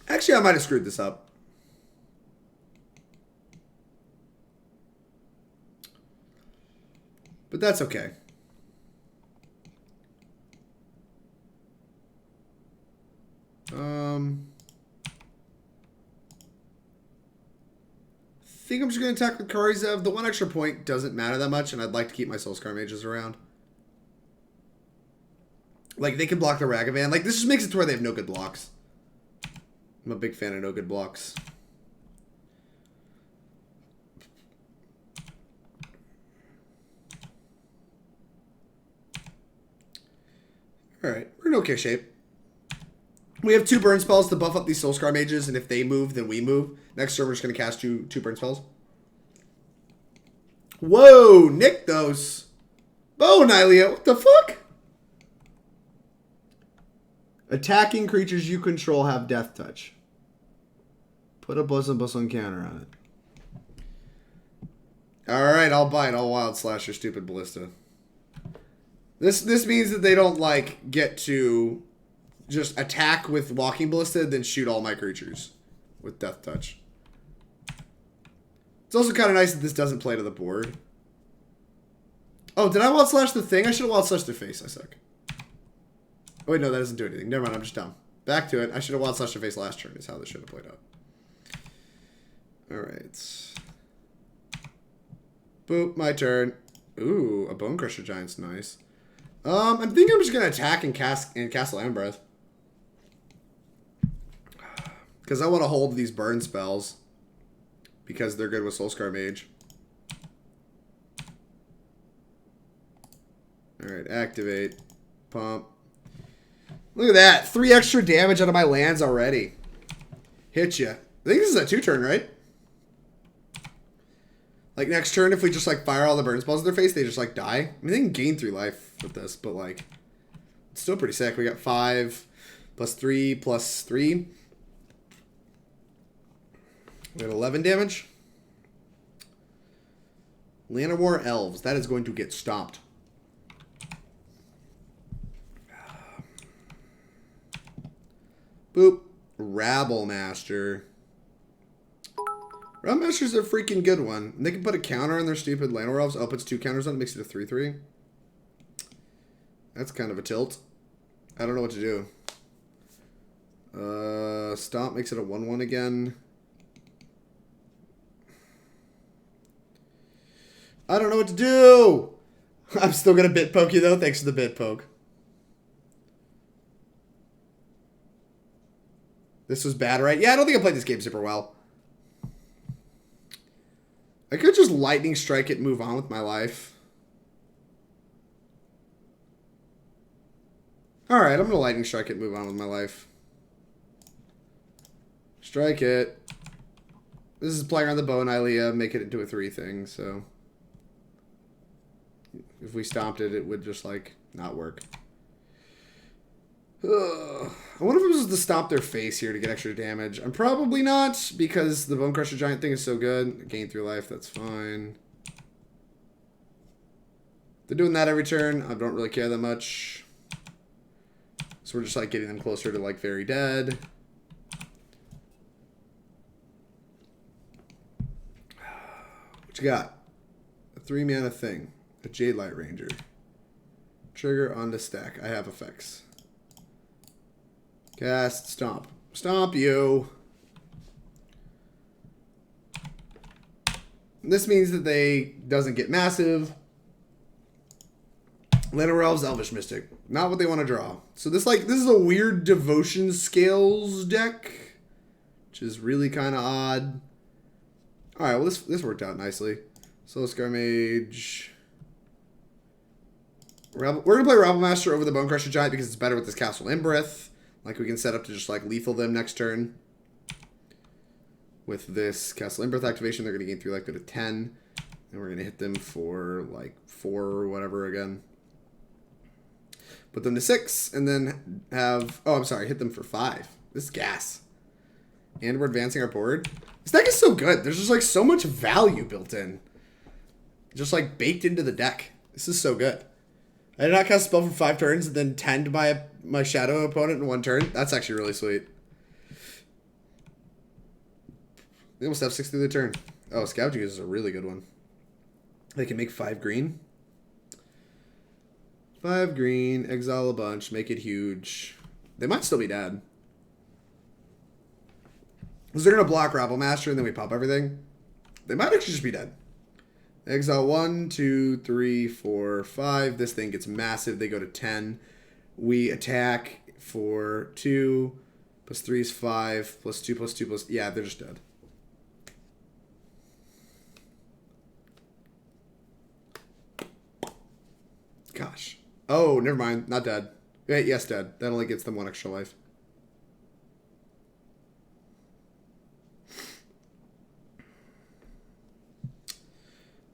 Actually, I might have screwed this up. But that's okay. I think I'm just going to attack with Kari Zev. The 1 extra point doesn't matter that much, and I'd like to keep my Soul-Scar Mages around. Like, they can block the Ragavan. Like, this just makes it to where they have no good blocks. I'm a big fan of no good blocks. Alright, we're in okay shape. We have 2 burn spells to buff up these Soul-Scar Mages, and if they move, then we move. Next turn, we're just going to cast 2 burn spells. Whoa, Nykthos. Nylea, what the fuck? Attacking creatures you control have Death Touch. Put a +1/+1 counter on it. Alright, I'll bite. I'll Wild Slash your stupid Ballista. This means that they don't, like, get to just attack with Walking Ballista, then shoot all my creatures with Death Touch. It's also kind of nice that this doesn't play to the board. Oh, did I Wild Slash the thing? I should have Wild Slashed their face. I suck. Oh, wait, no, that doesn't do anything. Never mind, I'm just dumb. Back to it. I should have Wild Slashed their face last turn is how this should have played out. Alright. Boop, my turn. Ooh, a Bonecrusher Giant's nice. I think I'm just going to attack in Castle Embereth. Because I want to hold these burn spells. Because they're good with Soul-Scar Mage. Alright, activate. Pump. Look at that. 3 extra damage out of my lands already. Hit ya. I think this is a 2-turn, right? Like, next turn, if we just, like, fire all the burn spells in their face, they just, like, die. I mean, they can gain 3 life with this, but, like, it's still pretty sick. We got 5 plus 3 plus 3. We got 11 damage. Llanowar Elves. That is going to get stomped. Boop. Rabblemaster. Rabblemaster's a freaking good one. And they can put a counter on their stupid Llanowar Elves. Oh, puts 2 counters on it, makes it a 3/3. That's kind of a tilt. I don't know what to do. Stomp makes it a 1/1 again. I don't know what to do! I'm still gonna bit poke you though. Thanks for the bit poke. This was bad, right? Yeah, I don't think I played this game super well. I could just lightning strike it and move on with my life. Alright, I'm going to lightning strike it and move on with my life. Strike it. This is playing on the Nylea, make it into a 3 thing, so... If we stomped it, it would just, like, not work. Ugh. I wonder if I'm supposed to stomp their face here to get extra damage. I'm probably not, because the Bonecrusher Giant thing is so good. Gain 3 life, that's fine. They're doing that every turn. I don't really care that much. So we're just, like, getting them closer to, like, very dead. What you got? A 3-mana thing. A Jade Light Ranger. Trigger on the stack. I have effects. Cast, stomp. Stomp you. This means that they doesn't get massive. Llanowar Elves, Elvish Mystic. Not what they want to draw. So this is a weird devotion scales deck. Which is really kind of odd. Alright, well this worked out nicely. Soul-Scar Mage. We're going to play Rabblemaster over the Bonecrusher Giant because it's better with this Castle Embereth. Like, we can set up to just, like, lethal them next turn. With this Castle Embereth activation, they're going to gain 3 life, go to 10. And we're going to hit them for, like, 4 or whatever again. Put them to 6, and then have... Oh, I'm sorry, hit them for 5. This is gas. And we're advancing our board. This deck is so good. There's just, like, so much value built in. Just, like, baked into the deck. This is so good. I did not cast a spell for 5 turns and then tend my shadow opponent in 1 turn. That's actually really sweet. They almost have 6 through the turn. Oh, Scavenging is a really good one. They can make 5 green. 5 green, exile a bunch, make it huge. They might still be dead. Because they're going to block Rabblemaster and then we pop everything. They might actually just be dead. Exile 1, 2, 3, 4, 5. This thing gets massive. They go to 10. We attack for 2. Plus 3 is 5. Plus 2, plus 2, plus... Yeah, they're just dead. Gosh. Oh, never mind. Not dead. Wait, yes, dead. That only gets them 1 extra life.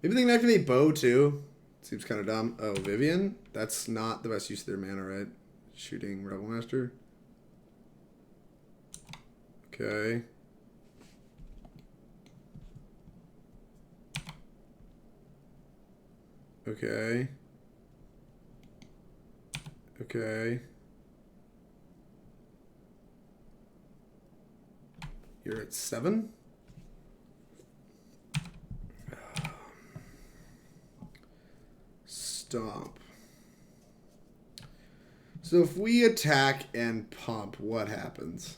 Maybe they can activate Bow, too. Seems kind of dumb. Oh, Vivian? That's not the best use of their mana, right? Shooting Rabblemaster. Okay. Okay. Okay. You're at 7? Stomp. So if we attack and pump, what happens?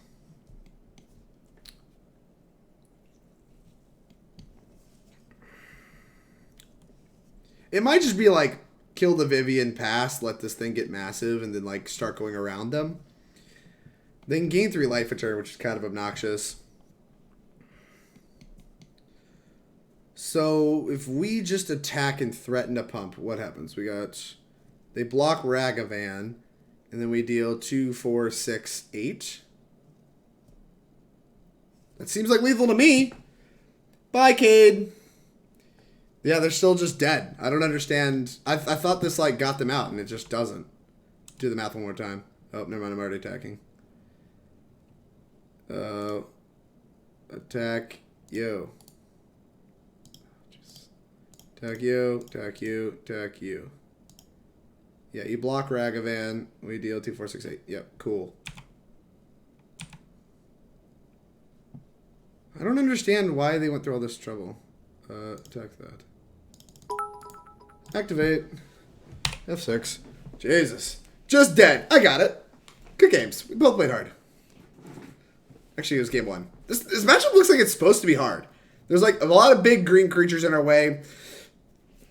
It might just be like, kill the Vivian, pass, let this thing get massive, and then like start going around them. They can gain 3 life a turn, which is kind of obnoxious. So if we just attack and threaten to pump, what happens? We got, they block Ragavan, and then we deal 2, 4, 6, 8. That seems like lethal to me. Bye, Cade. Yeah, they're still just dead. I don't understand. I thought this like got them out, and it just doesn't. Do the math one more time. Oh, never mind. I'm already attacking. Attack you. Attack you. Attack you. Attack you. Yeah, you block Ragavan. We deal 2, 4, 6, 8. Yep, cool. I don't understand why they went through all this trouble. Attack that. Activate. F6. Jesus. Just dead. I got it. Good games. We both played hard. Actually, it was game 1. This matchup looks like it's supposed to be hard. There's like a lot of big green creatures in our way.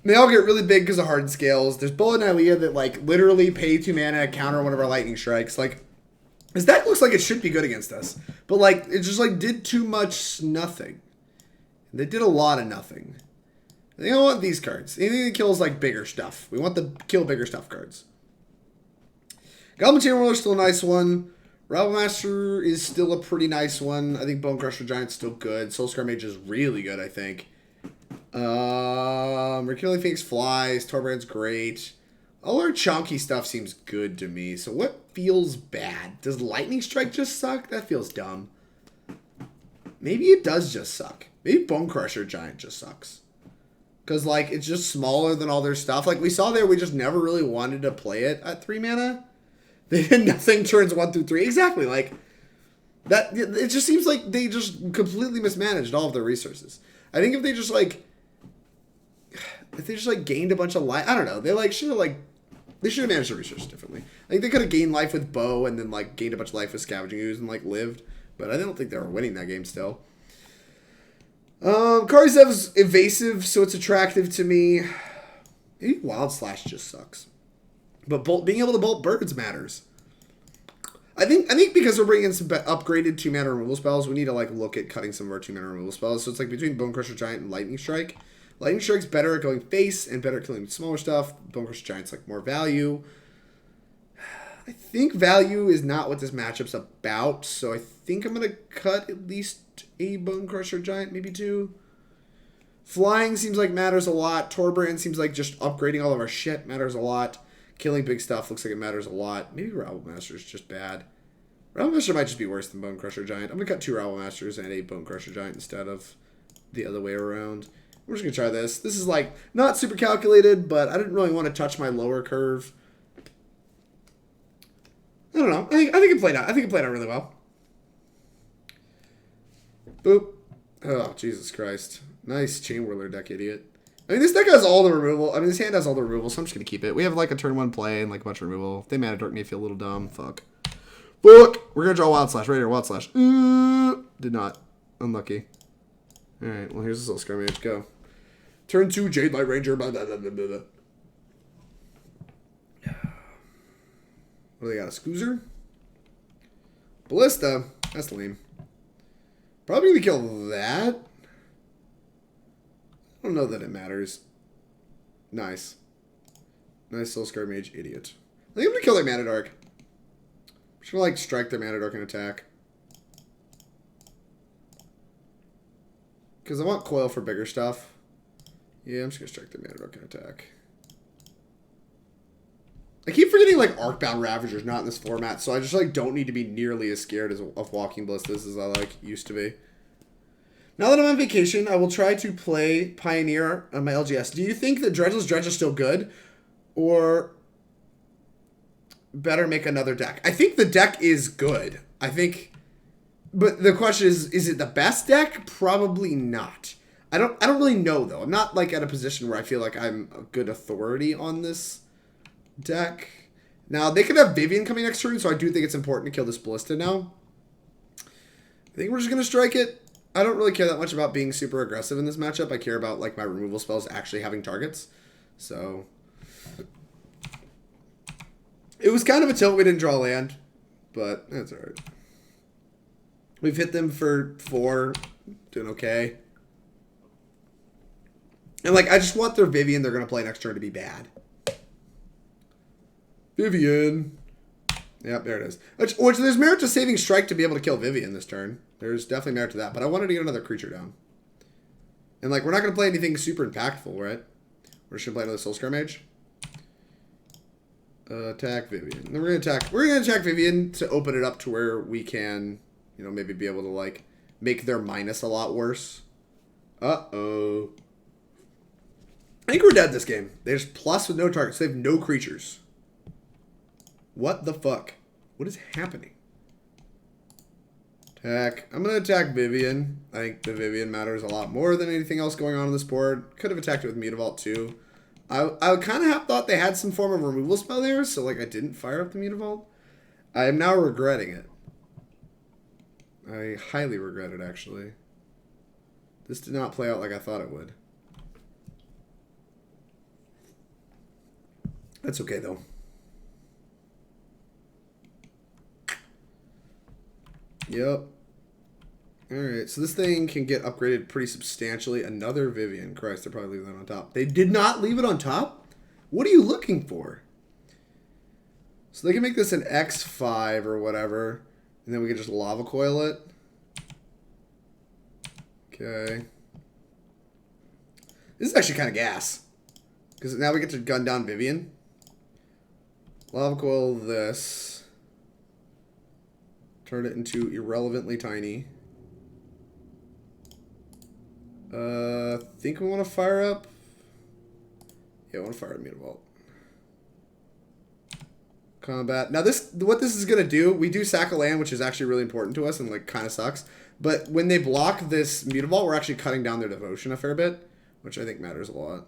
They all get really big because of hard scales. There's Bull and Nylea that like literally pay 2 mana, counter one of our lightning strikes. Like, this deck looks like it should be good against us. But like, it just like did too much nothing. They did a lot of nothing. I think I want these cards. Anything that kills like bigger stuff. We want the kill bigger stuff cards. Goblin Chainwhirler is still a nice one. Rabblemaster is still a pretty nice one. I think Bonecrusher Giant's still good. Soul-Scar Mage is really good, I think. Rekindling Phoenix flies. Torbran's great. All our chonky stuff seems good to me. So what feels bad? Does Lightning Strike just suck? That feels dumb. Maybe it does just suck. Maybe Bonecrusher Giant just sucks. Because, like, it's just smaller than all their stuff. Like, we saw there, we just never really wanted to play it at 3 mana. They did nothing turns 1 through 3. Exactly, like, that. It just seems like they just completely mismanaged all of their resources. I think if they just, like, gained a bunch of life, I don't know. They, like, should have, like, they should have managed the resources differently. I think they could have gained life with Bow and then, like, gained a bunch of life with Scavenging Ooze and, like, lived. But I don't think they were winning that game still. Kari's evasive, so it's attractive to me. Maybe Wild Slash just sucks. But being able to bolt birds matters. I think because we're bringing in some upgraded 2-mana removal spells, we need to like look at cutting some of our 2-mana removal spells. So it's like between Bonecrusher Giant and Lightning Strike. Lightning Strike's better at going face and better at killing smaller stuff. Bonecrusher Giant's like more value. I think value is not what this matchup's about, so I think I'm going to cut at least a Bonecrusher Giant, maybe 2. Flying seems like matters a lot. Torbran seems like just upgrading all of our shit matters a lot. Killing big stuff looks like it matters a lot. Maybe Rabblemaster is just bad. Rabblemaster might just be worse than Bonecrusher Giant. I'm going to cut 2 Rabblemasters and a Bonecrusher Giant instead of the other way around. We're just going to try this. This is like not super calculated, but I didn't really want to touch my lower curve. I don't know. I think it played out. I think it played out really well. Boop. Oh, Jesus Christ. Nice Chainwhirler deck, idiot. I mean, this deck has all the removal. I mean, this hand has all the removal, so I'm just going to keep it. We have, like, a turn 1 play and, like, a bunch of removal. If they mana dork me, feel a little dumb. Fuck. Fuck! We're going to draw Wild Slash. Right here, Wild Slash. Did not. Unlucky. Alright, well, here's the Soul-Scar Mage. Go. Turn 2, Jade Light Ranger. Blah, blah, blah, blah, blah. What do they got? A Scoozer? Ballista. That's lame. Probably going to kill that. I don't know that it matters. Nice. Nice Soul-Scar Mage, idiot. I think I'm going to kill their Mana Dark. just gonna like strike their mana dork and attack. Because I want coil for bigger stuff. Yeah, I'm just gonna strike their mana dork and attack. I keep forgetting like Arcbound Ravager's not in this format, so I just like don't need to be nearly as scared of Walking Ballistas as I like used to be. Now that I'm on vacation, I will try to play Pioneer on my LGS. Do you think that Dredgeless Dredge is still good? Or better make another deck? I think the deck is good. I think, but the question is it the best deck? Probably not. I don't really know though. I'm not like at a position where I feel like I'm a good authority on this deck. Now they could have Vivian coming next turn, so I do think it's important to kill this Ballista now. I think we're just gonna strike it. I don't really care that much about being super aggressive in this matchup. I care about like my removal spells actually having targets. So it was kind of a tilt. We didn't draw land, but that's alright. We've hit them for 4, doing okay. And like I just want their Vivian they're gonna play next turn to be bad. Vivian. Yep, there it is. Which there's merit to saving strike to be able to kill Vivian this turn. There's definitely merit to that, but I wanted to get another creature down. And like we're not gonna play anything super impactful, right? We're just gonna play another Soul-Scar Mage. Attack Vivian. Then we're gonna attack Vivian to open it up to where we can, you know, maybe be able to like make their minus a lot worse. Uh-oh. I think we're dead this game. There's plus with no targets. They have no creatures. What the fuck? What is happening? Attack. I'm going to attack Vivian. I think the Vivian matters a lot more than anything else going on this board. Could have attacked it with Mutavault too. I kind of thought they had some form of removal spell there, so like I didn't fire up the Mutavault. I am now regretting it. I highly regret it, actually. This did not play out like I thought it would. That's okay, though. Yep. Alright, so this thing can get upgraded pretty substantially. Another Vivian. Christ, they're probably leaving that on top. They did not leave it on top? What are you looking for? So they can make this an X5 or whatever. And then we can just Lava Coil it. Okay. This is actually kind of gas. Because now we get to gun down Vivian. Lava Coil this. Turn it into irrelevantly tiny. Think we want to fire up. Yeah, I want to fire up Mutavault. Combat. Now what this is gonna do, we do sack a land, which is actually really important to us and like kind of sucks. But when they block this Mutavault, we're actually cutting down their devotion a fair bit, which I think matters a lot.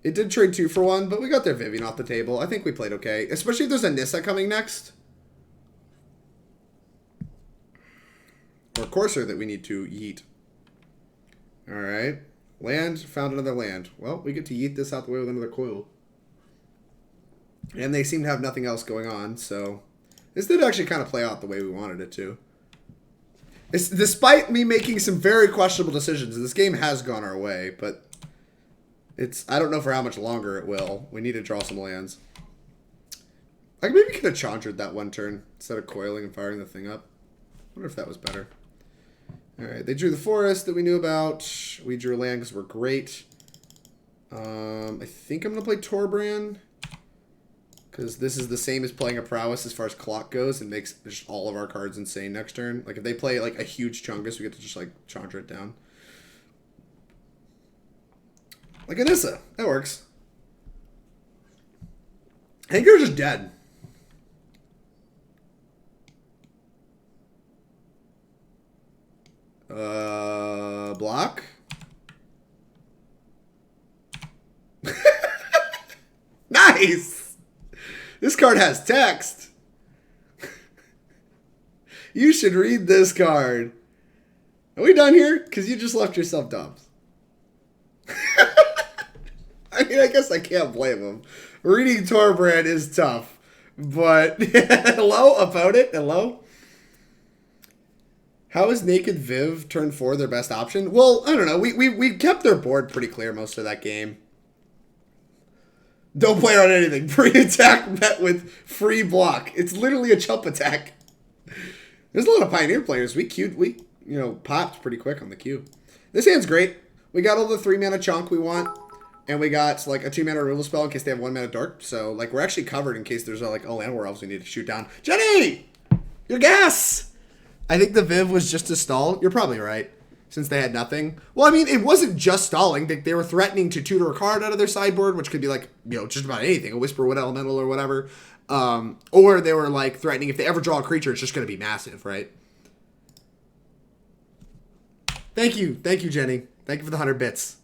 It did trade 2 for 1, but we got their Vivian off the table. I think we played okay, especially if there's a Nissa coming next. Or Courser that we need to yeet. Alright. Land. Found another land. Well, we get to yeet this out the way with another coil. And they seem to have nothing else going on, so... This did actually kind of play out the way we wanted it to. Despite me making some very questionable decisions, this game has gone our way, but... I don't know for how much longer it will. We need to draw some lands. I maybe could have Chandra'd that one turn instead of coiling and firing the thing up. I wonder if that was better. Alright, they drew the forest that we knew about. We drew land because we're great. I think I'm going to play Torbran. Because this is the same as playing a prowess as far as clock goes. It makes just all of our cards insane next turn. Like if they play like a huge Chungus, we get to just like Chandra it down. Like Anissa. That works. I think they're just dead. Block. Nice! This card has text. You should read this card. Are we done here? Because you just left yourself dumps. I mean, I guess I can't blame him. Reading Torbran is tough. But, hello, opponent? Hello? How is Naked Viv turn 4 their best option? Well, I don't know. We kept their board pretty clear most of that game. Don't play on anything. Pre-attack met with free block. It's literally a chump attack. There's a lot of Pioneer players. We popped pretty quick on the queue. This hand's great. We got all the 3-mana chunk we want. And we got like a 2-mana removal spell in case they have 1-mana dark. So like we're actually covered in case there's like Llanowar elves we need to shoot down. Jenny! Your gas! I think the Viv was just to stall. You're probably right. Since they had nothing. Well, I mean, it wasn't just stalling. They were threatening to tutor a card out of their sideboard, which could be like, just about anything. A Whisperwood Elemental or whatever. Or they were like threatening if they ever draw a creature, it's just going to be massive, right? Thank you. Thank you, Jenny. Thank you for the 100 bits.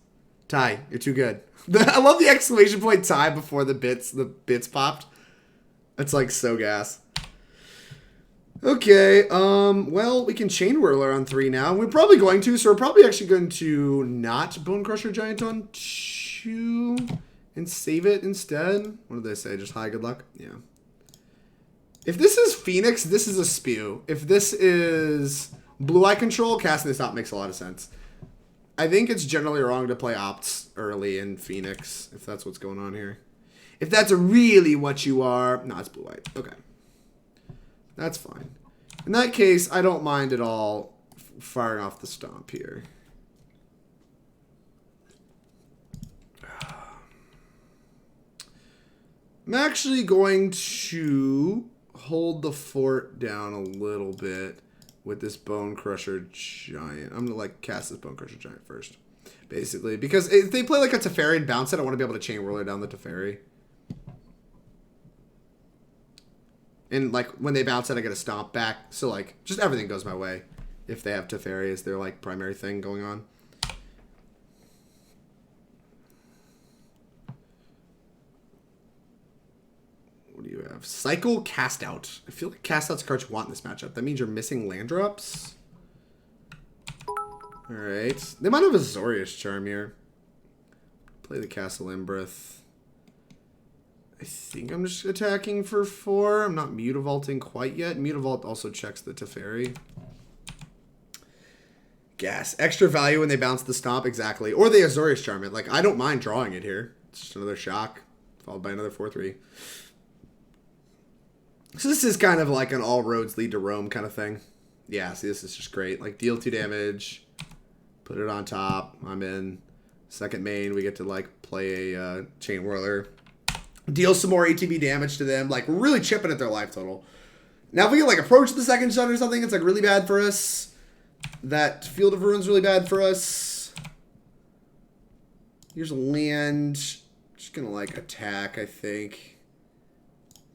Ty, you're too good. I love the exclamation point Ty before the bits popped. It's like so gas. Okay, well, we can Chainwhirler on 3 now. We're probably going to, so we're probably actually going to not Bonecrusher Giant on 2 and save it instead. What did they say? Just hi, good luck? Yeah. If this is Phoenix, this is a spew. If this is Blue Eye Control, casting this out makes a lot of sense. I think it's generally wrong to play Opts early in Phoenix, if that's what's going on here. If that's really what you are... No, it's blue-white. Okay. That's fine. In that case, I don't mind at all firing off the stomp here. I'm actually going to hold the fort down a little bit with this Bonecrusher Giant. I'm going to cast this Bonecrusher Giant first. Basically. Because if they play like a Teferi and bounce it, I want to be able to Chainwhirler down the Teferi. And when they bounce it, I get a stomp back. So just everything goes my way. If they have Teferi as their primary thing going on. What do you have? Cycle Cast Out. I feel like Cast Out's cards you want in this matchup. That means you're missing land drops. Alright. They might have a Azorius Charm here. Play the Castle Embereth. I think I'm just attacking for 4. I'm not Mutavaulting quite yet. Mutavault also checks the Teferi. Gas. Extra value when they bounce the stomp. Exactly. Or they Azorius Charm it. I don't mind drawing it here. It's just another shock. Followed by another 4/3. So this is kind of like an all roads lead to Rome kind of thing. Yeah, see, this is just great. Deal 2 damage. Put it on top. I'm in. Second main, we get to play a Chainwhirler. Deal some more ATB damage to them. We're really chipping at their life total. Now, if we can approach the second shot or something, it's really bad for us. That Field of Ruins really bad for us. Here's a land. Just gonna attack, I think.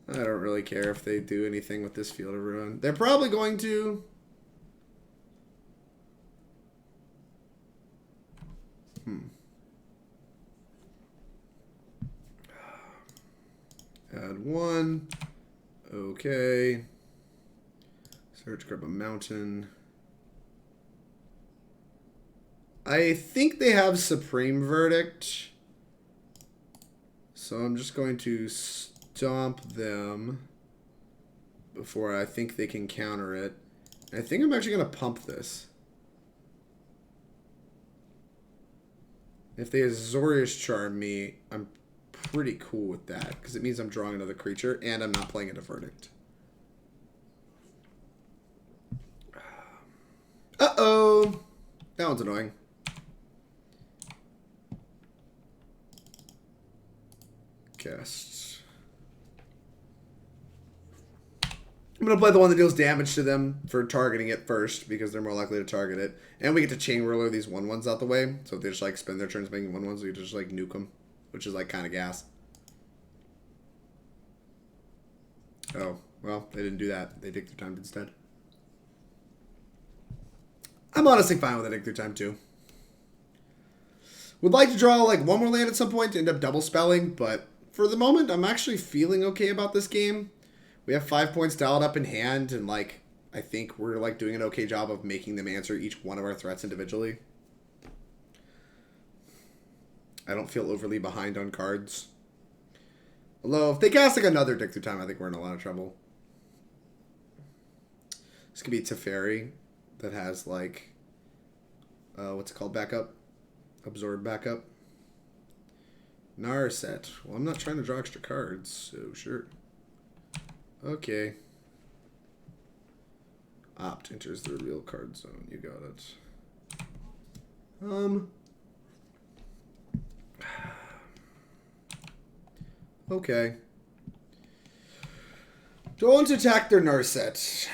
I don't really care if they do anything with this Field of Ruin. They're probably going to. Add 1. Okay. Search, grab a mountain. I think they have Supreme Verdict. So I'm just going to stomp them before I think they can counter it. I think I'm actually going to pump this. If they Azorius Charm me, I'm pretty cool with that because it means I'm drawing another creature and I'm not playing it a Verdict. Uh-oh. That one's annoying. Cast. I'm going to play the one that deals damage to them for targeting it first because they're more likely to target it. And we get to Chainwhirler these 1/1s out the way. So if they just spend their turns making 1/1s, we just nuke them. Which is kind of gas. Oh, well, they didn't do that. They dig through time instead. I'm honestly fine with a dig through time too. Would like to draw one more land at some point to end up double spelling, but for the moment, I'm actually feeling okay about this game. We have 5 points dialed up in hand, and I think we're doing an okay job of making them answer each one of our threats individually. I don't feel overly behind on cards. Although, if they cast another Dig Through Time, I think we're in a lot of trouble. This could be Teferi that has, what's it called? Backup? Absorb backup. Narset. Well, I'm not trying to draw extra cards, so sure. Okay. Opt enters the reveal card zone. You got it. Okay. Don't attack their Narset.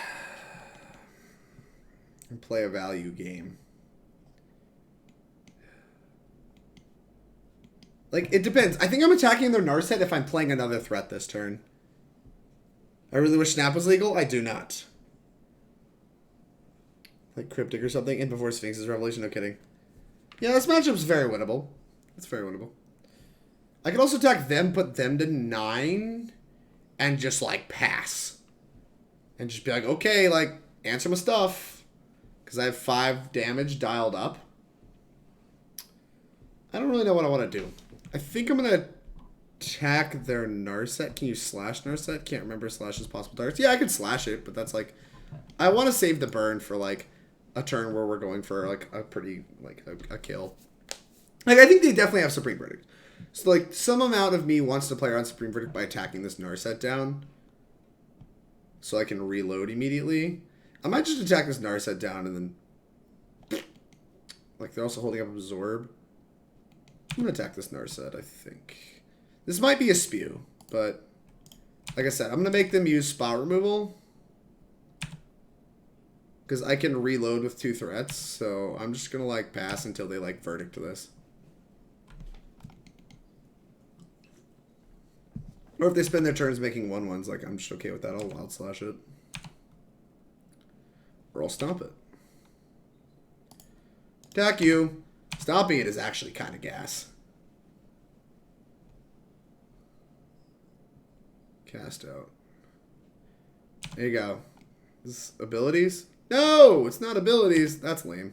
And play a value game. Like, it depends. I think I'm attacking their Narset if I'm playing another threat this turn. I really wish Snap was legal. I do not. Like Cryptic or something. And before Sphinx's Revelation. No kidding. Yeah, this matchup's very winnable. It's very winnable. I could also attack them, put them to 9, and just, like, pass. And just be like, okay, like, answer my stuff. Because I have 5 damage dialed up. I don't really know what I want to do. I think I'm going to attack their Narset. Can you slash Narset? Can't remember slash's possible targets. Yeah, I could slash it, but that's, like... I want to save the burn for, like, a turn where we're going for, like, a pretty, like, a kill. Like, I think they definitely have Supreme Verdict. So, like, some amount of me wants to play around Supreme Verdict by attacking this Narset down. So I can reload immediately. I might just attack this Narset down and then... Like, they're also holding up Absorb. I'm going to attack this Narset, I think. This might be a spew, but... Like I said, I'm going to make them use spot removal. Because I can reload with 2 threats, so I'm just going to, like, pass until they, like, Verdict to this. Or if they spend their turns making 1/1s, like, I'm just okay with that. I'll Wild Slash it. Or I'll Stomp it. Attack you. Stomping it is actually kind of gas. Cast out. There you go. This abilities? No! It's not abilities. That's lame.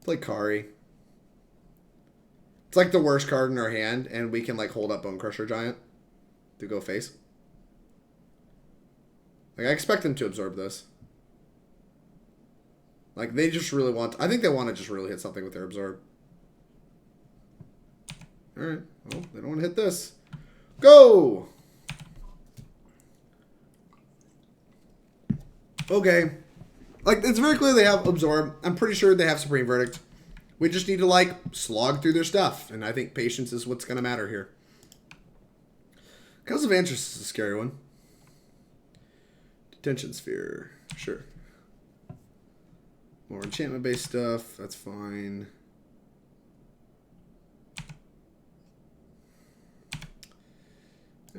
Play Kari. It's like the worst card in our hand, and we can like hold up Bonecrusher Giant to go face. Like, I expect them to absorb this. Like, they just really want... I think they want to just really hit something with their absorb. Alright. Well, they don't want to hit this. Go! Okay. Like, it's very clear they have absorb. I'm pretty sure they have Supreme Verdict. We just need to, like, slog through their stuff. And I think patience is what's going to matter here. Castle Embereth is a scary one. Detention Sphere. Sure. More enchantment-based stuff. That's fine.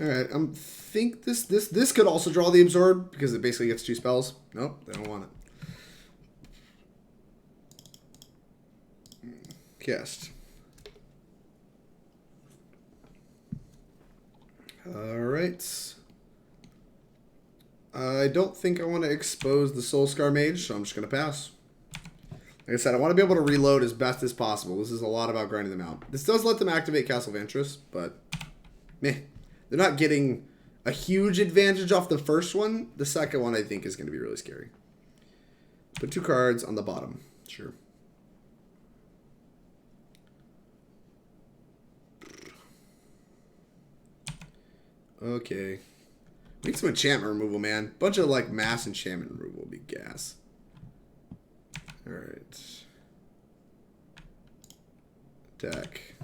Alright, think this could also draw the Absorb, because it basically gets 2 spells. Nope, they don't want it. Cast. Alright. I don't think I want to expose the Soul-Scar Mage, so I'm just going to pass. Like I said, I want to be able to reload as best as possible. This is a lot about grinding them out. This does let them activate Castle Embereth, but meh. They're not getting a huge advantage off the first one. The second one, I think, is going to be really scary. Put 2 cards on the bottom. Sure. Okay. Make some enchantment removal, man. Bunch of, like, mass enchantment removal would be gas. Alright. Attack.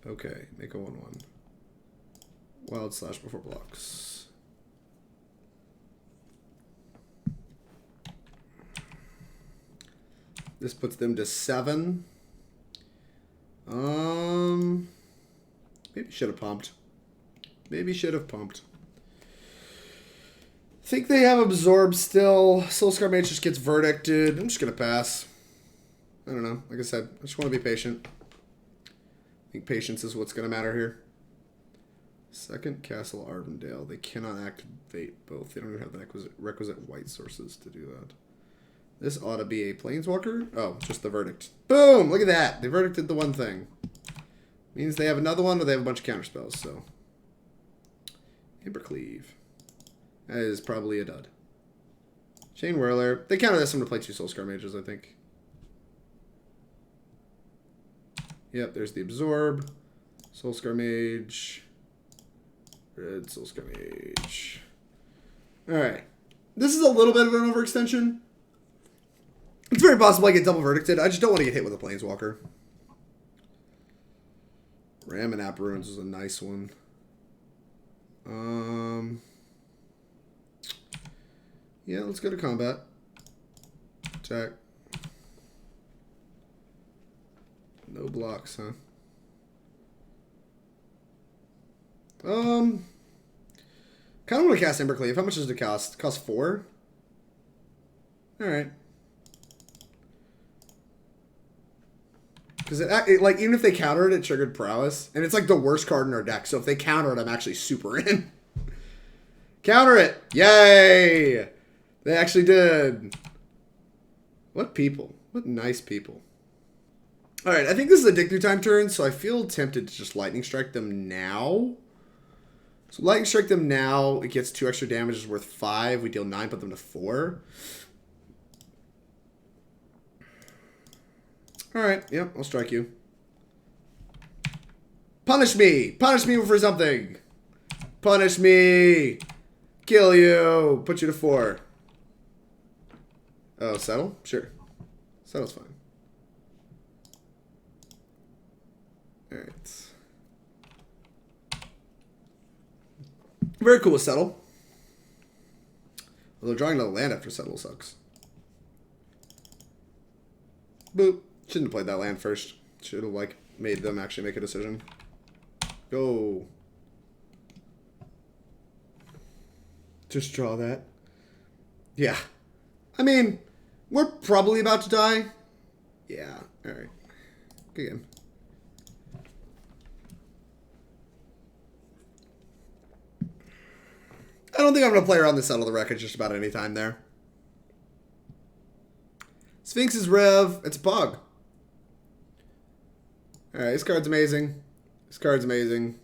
Okay, make a 1/1. Wild Slash before blocks. This puts them to 7. Maybe should have pumped. Maybe should have pumped. Think they have Absorb still. Soul-Scar Mage just gets Verdicted. I'm just going to pass. I don't know. Like I said, I just want to be patient. I think patience is what's going to matter here. Second, Castle Arvindale. They cannot activate both. They don't even have the requisite white sources to do that. This ought to be a Planeswalker. Oh, just the Verdict. Boom! Look at that. They Verdicted the one thing. Means they have another one or they have a bunch of counterspells, so. Embercleave. That is probably a dud. Chainwhirler. They counted this one to play 2 Soul-Scar Mages, I think. Yep, there's the Absorb. Soul-Scar Mage. Red Soul-Scar Mage. Alright. This is a little bit of an overextension. It's very possible I get double verdicted. I just don't want to get hit with a Planeswalker. Ramunap Ruins was a nice one. Yeah, let's go to combat. Attack. No blocks, huh? Kind of want to cast Embercleave. How much does it cost? It costs 4? Alright. Because it, like, even if they countered it, it triggered Prowess. And it's like the worst card in our deck. So if they counter it, I'm actually super in. Counter it! Yay! They actually did. What people. What nice people. Alright, I think this is a dig through time turn, so I feel tempted to just Lightning Strike them now. So Lightning Strike them now. It gets 2 extra damage, is worth 5. We deal 9, put them to 4. Alright, yep, I'll strike you. Punish me! Punish me for something! Punish me! Kill you! Put you to 4. Oh, settle? Sure. Settle's fine. Alright. Very cool with settle. Although drawing another land after settle sucks. Boop. Shouldn't have played that land first. Should have, like, made them actually make a decision. Go. Just draw that. Yeah. I mean, we're probably about to die. Yeah. Alright. Good game. I don't think I'm going to play around the Settle the Wreckage just about any time there. Sphinx is Rev. It's a Pog. Alright, this card's amazing. This card's amazing.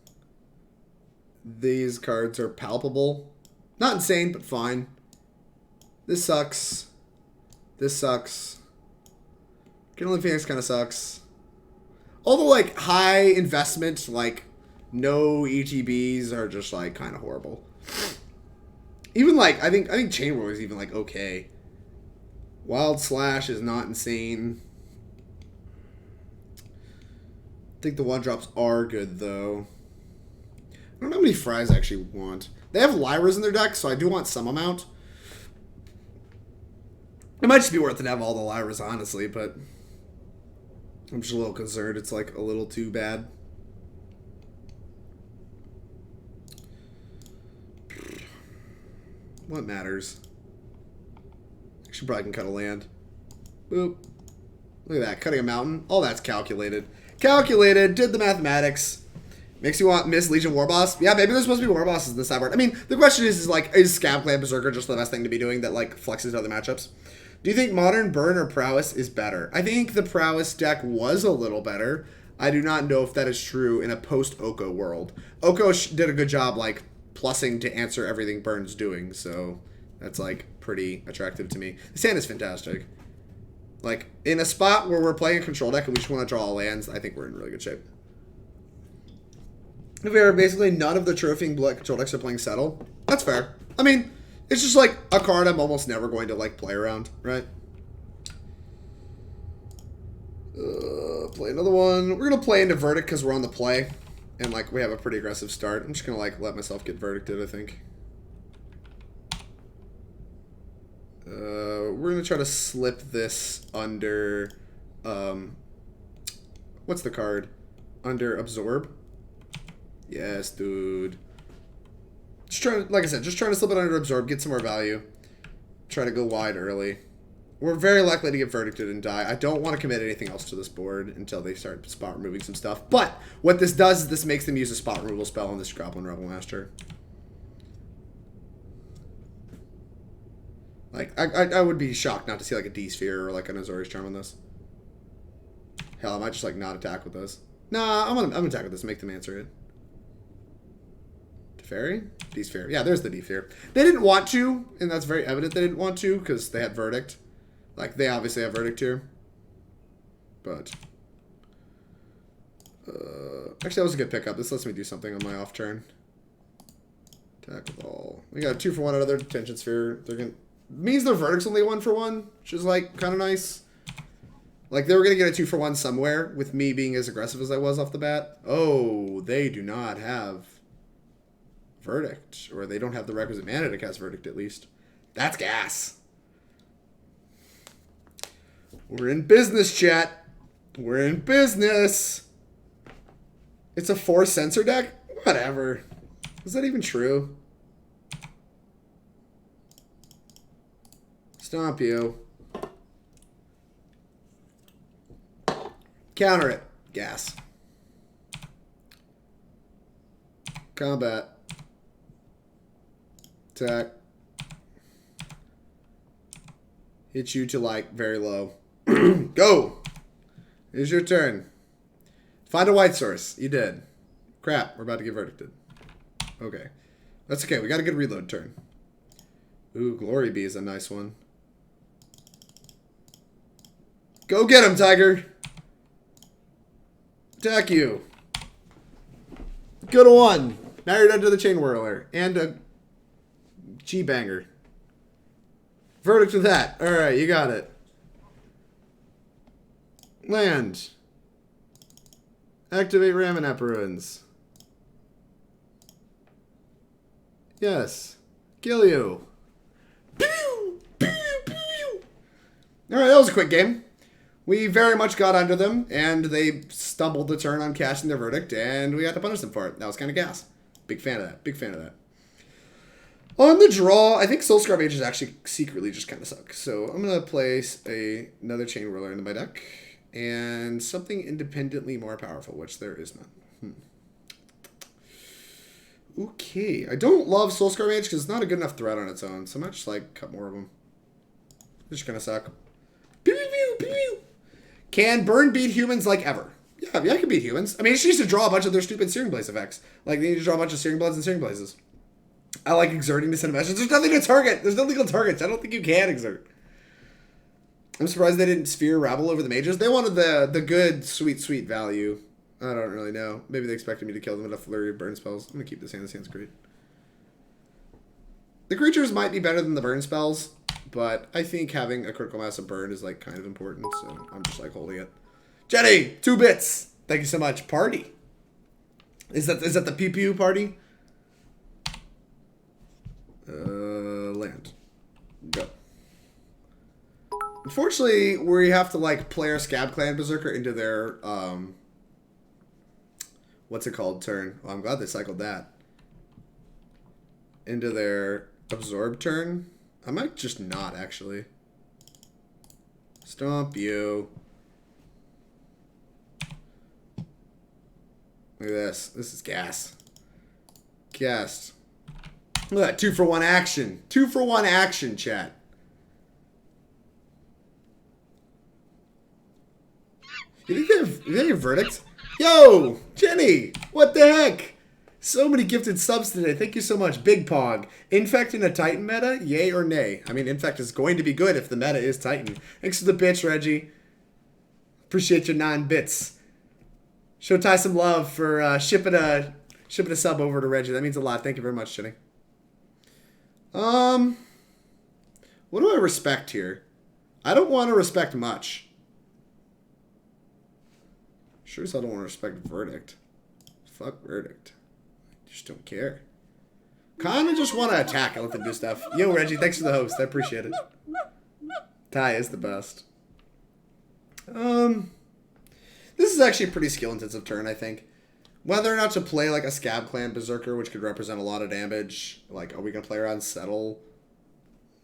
These cards are palpable. Not insane, but fine. This sucks. This sucks. Rekindling Phoenix kind of sucks. All the, like, high investment, like, no ETBs are just, like, kind of horrible. Even, like, I think Chainwhirler is even, like, okay. Wild Slash is not insane. I think the 1-drops are good, though. I don't know how many Fries I actually want. They have Lyras in their deck, so I do want some amount. It might just be worth it to have all the Lyras, honestly, but I'm just a little concerned. It's, like, a little too bad. What matters? Actually, probably can cut a land. Boop. Look at that. Cutting a mountain. All that's calculated. Calculated. Did the mathematics. Makes you want Miss Legion Warboss. Yeah, maybe there's supposed to be Warbosses in the sideboard. I mean, the question is like, is Scab-Clan Berserker just the best thing to be doing that, like, flexes other matchups? Do you think Modern Burn or Prowess is better? I think the Prowess deck was a little better. I do not know if that is true in a post-Oko world. Oko did a good job, like, plussing to answer everything Burn's doing, so that's, like, pretty attractive to me. This hand is fantastic. Like, in a spot where we're playing a control deck and we just want to draw lands, I think we're in really good shape. If we are basically none of the trophying control decks are playing Settle, that's fair. I mean, it's just like a card I'm almost never going to, like, play around, right? Play another one. We're going to play into Verdict because we're on the play. And, like, we have a pretty aggressive start. I'm just going to, like, let myself get verdicted, I think. We're going to try to slip this under, what's the card? Under Absorb. Yes, dude. Just trying to, like I said, just trying to slip it under Absorb, get some more value. Try to go wide early. We're very likely to get verdicted and die. I don't want to commit anything else to this board until they start spot removing some stuff. But what this does is this makes them use a spot removal spell on this Goblin Rabblemaster. Like, I would be shocked not to see, like, a D-Sphere or, like, an Azorius Charm on this. Hell, I might just, like, not attack with this. Nah, I'm gonna attack with this, make them answer it. Fairy? Defear. Yeah, there's the Defear. They didn't want to, and that's very evident they didn't want to, because they had Verdict. Like, they obviously have Verdict here. But... actually, that was a good pickup. This lets me do something on my off turn. Attack with all. We got a 2 for 1 another Detention Sphere. They're gonna... Means their Verdict's only 1 for 1, which is, like, kind of nice. Like, they were going to get a 2 for 1 somewhere, with me being as aggressive as I was off the bat. Oh, they do not have Verdict. Or they don't have the requisite mana to cast Verdict, at least. That's gas. We're in business, chat. We're in business. It's a 4 sensor deck? Whatever. Is that even true? Stomp you. Counter it. Gas. Combat. Attack. Hit you to, like, very low. Go! Here's your turn. Find a white source. You did. Crap, we're about to get verdicted. Okay. That's okay. We got a good reload turn. Ooh, Glory Bee is a nice one. Go get him, Tiger! Attack you. Good one. Now you're down to the Chainwhirler. And a G-Banger. Verdict with that. Alright, you got it. Land. Activate Ramunap Ruins. Yes. Kill you. Pew! Pew! Pew! Alright, that was a quick game. We very much got under them, and they stumbled the turn on casting their Verdict, and we had to punish them for it. That was kind of gas. Big fan of that. Big fan of that. On the draw, I think Soul-Scar Mage is actually secretly just kind of suck. So I'm going to place another Chainwhirler into my deck. And something independently more powerful, which there is none. Okay. I don't love Soul-Scar Mage because it's not a good enough threat on its own. So I might just, like, cut more of them. They're just going to suck. Pew, pew, pew, pew, pew. Can Burn beat humans like ever? Yeah, I can beat humans. I mean, she needs to draw a bunch of their stupid Searing Blaze effects. Like, they need to draw a bunch of Searing Bloods and Searing Blazes. I like exerting to send messages. There's nothing to target. There's no legal targets. I don't think you can exert. I'm surprised they didn't Sphere Rabble over the mages. They wanted the good, sweet, sweet value. I don't really know. Maybe they expected me to kill them with a flurry of burn spells. I'm going to keep this hand. This hand's great. The creatures might be better than the burn spells, but I think having a critical mass of burn is, like, kind of important, so I'm just, like, holding it. Jenny, 2 bits. Thank you so much. Party. Is that the PPU party? Land. Go. Unfortunately, we have to, like, play our Scab-Clan Berserker into their, what's it called, turn. Oh, I'm glad they cycled that. Into their Absorb turn. I might just not, actually. Stomp you. Look at this. This is gas. Cast. Look at that. 2 for 1 action. 2 for 1 action, chat. You think they have Verdict? Yo! Jenny! What the heck? So many gifted subs today. Thank you so much. Big Pog. Infect in a Titan meta? Yay or nay? I mean, Infect is going to be good if the meta is Titan. Thanks for the bitch, Reggie. Appreciate your 9 bits. Show Ty some love for shipping a sub over to Reggie. That means a lot. Thank you very much, Jenny. What do I respect here? I don't want to respect much. Sure as I don't want to respect Verdict. Fuck Verdict. I just don't care. Kinda just want to attack and let them do stuff. Yo, Reggie, thanks for the host. I appreciate it. Ty is the best. This is actually a pretty skill-intensive turn, I think. Whether or not to play like a Scab-Clan Berserker, which could represent a lot of damage. Like, are we going to play around Settle?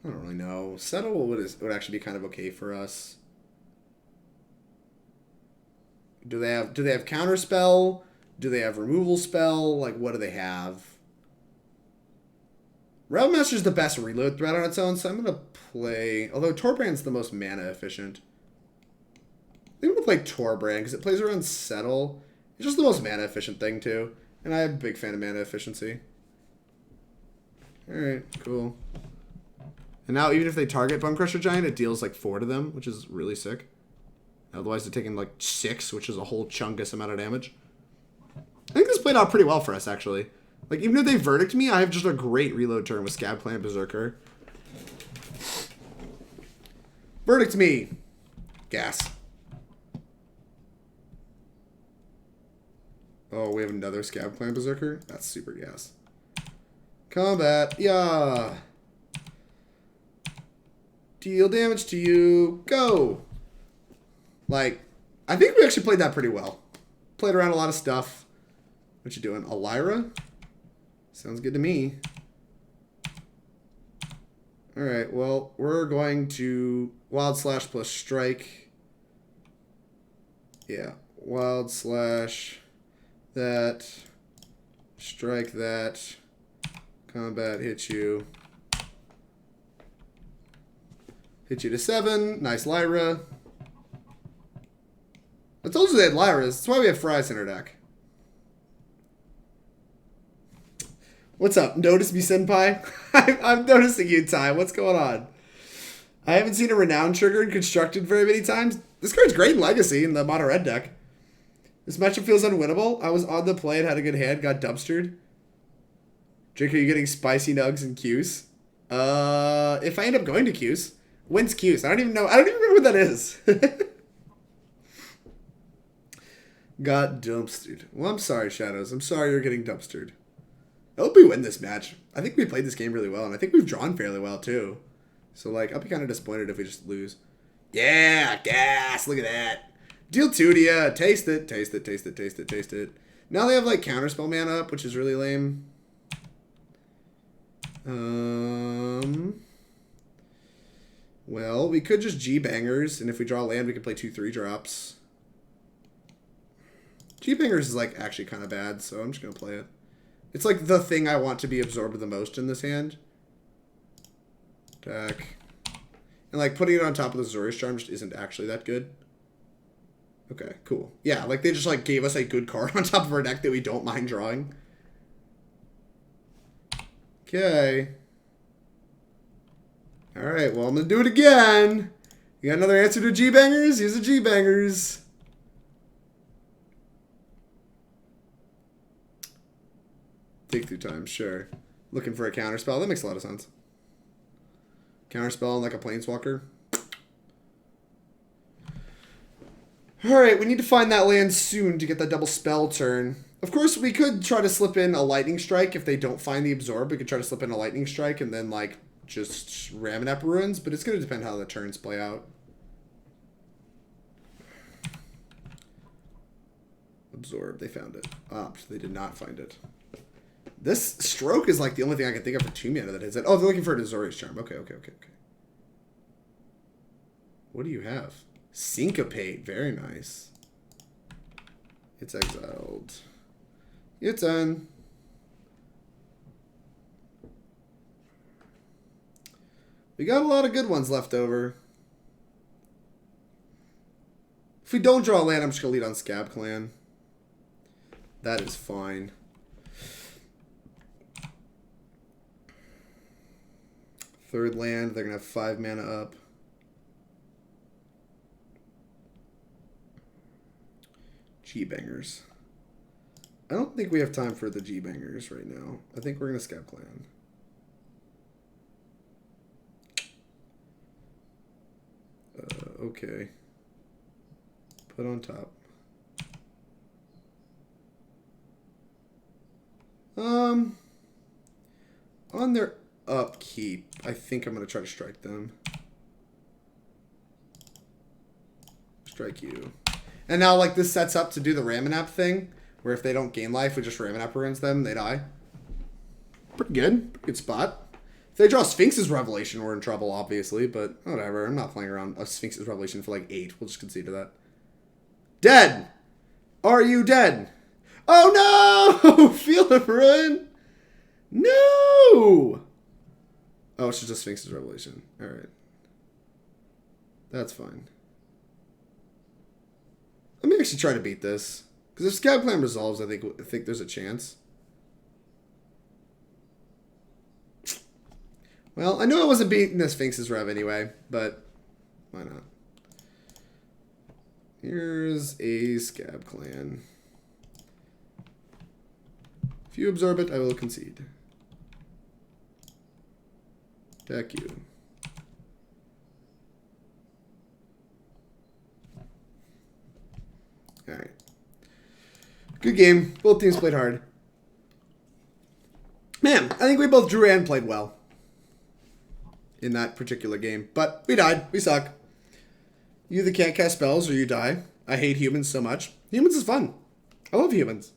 I don't really know. Settle would actually be kind of okay for us. Do they have Counterspell? Do they have Removal Spell? Like, what do they have? Rabblemaster is the best reload threat on its own, so I'm going to play... Although Torbran's the most mana efficient. I'm going to play Torbran, because it plays around Settle. It's just the most mana efficient thing, too. And I'm a big fan of mana efficiency. Alright, cool. And now even if they target Bonecrusher Giant, it deals like 4 to them, which is really sick. Otherwise they're taking like 6, which is a whole chungus amount of damage. I think this played out pretty well for us, actually. Like, even if they verdict me, I have just a great reload turn with Scab-Clan Berserker. Verdict me! Gas. Oh, we have another Scab-Clan Berserker? That's super gas. Combat, yeah! Deal damage to you. Go! Like, I think we actually played that pretty well. Played around a lot of stuff. What you doing? Elira? Sounds good to me. Alright, well, we're going to Wild Slash plus Strike. Yeah. Wild Slash that. Strike that. Combat hit you. Hit you to 7. Nice Lyra. I told you they had Lyras. That's why we have Fries in our deck. What's up? Notice me, Senpai? I'm noticing you, Ty. What's going on? I haven't seen a Renown triggered constructed very many times. This card's great in Legacy in the Mono Red deck. This matchup feels unwinnable. I was on the play and had a good hand, got dumpstered. Drake, are you getting spicy nugs and Qs? If I end up going to Qs. When's Qs? I don't even know. I don't even remember what that is. Got dumpstered. Well, I'm sorry, Shadows. I'm sorry you're getting dumpstered. I hope we win this match. I think we played this game really well, and I think we've drawn fairly well, too. So, like, I'll be kind of disappointed if we just lose. Yeah, gas! Look at that. Deal 2 to ya. Taste it. Taste it, taste it, taste it, taste it. Now they have, like, Counterspell mana up, which is really lame. Well, we could just G-Bangers, and if we draw land, we could play 2/3 drops. G-Bangers is, like, actually kind of bad, so I'm just going to play it. It's like the thing I want to be absorbed the most in this hand. Attack. And like putting it on top of the Azorius Charm just isn't actually that good. Okay, cool. Yeah, like they just like gave us a good card on top of our deck that we don't mind drawing. Okay. Alright, well I'm gonna do it again. You got another answer to G-Bangers? Use the G-Bangers. Take through time, sure. Looking for a counterspell. That makes a lot of sense. Counterspell like a planeswalker. Alright, we need to find that land soon to get that double spell turn. Of course, we could try to slip in a lightning strike if they don't find the absorb. We could try to slip in a lightning strike and then like just Ramunap Ruins, but it's going to depend how the turns play out. Absorb, they found it. Opt, they did not find it. This stroke is like the only thing I can think of for 2 mana that hits it. Oh, they're looking for a Azorius Charm. Okay. What do you have? Syncopate. Very nice. It's exiled. It's done. We got a lot of good ones left over. If we don't draw a land, I'm just going to lead on Scab-Clan. That is fine. Third land, they're going to have 5 mana up. G-Bangers. I don't think we have time for the G-Bangers right now. I think we're going to Scab-Clan. Okay. Put on top. On their upkeep, I think I'm going to try to strike them. Strike you. And now, like, this sets up to do the Ramunap thing, where if they don't gain life, we just Ramunap Ruins them, they die. Pretty good. Pretty good spot. If they draw Sphinx's Revelation, we're in trouble, obviously, but whatever. I'm not playing around a Sphinx's Revelation for, like, 8. We'll just concede to that. Dead! Are you dead? Oh, no! Feel it, Ruin! No! Oh, it's just a Sphinx's Revelation. Alright. That's fine. Let me actually try to beat this. Because if Scab-Clan resolves, I think there's a chance. Well, I know I wasn't beating the Sphinx's Rev anyway, but why not? Here's a Scab-Clan. If you absorb it, I will concede. Deck you. Alright. Good game. Both teams played hard. Man, I think we both drew and played well in that particular game. But we died. We suck. You either can't cast spells or you die. I hate humans so much. Humans is fun. I love humans.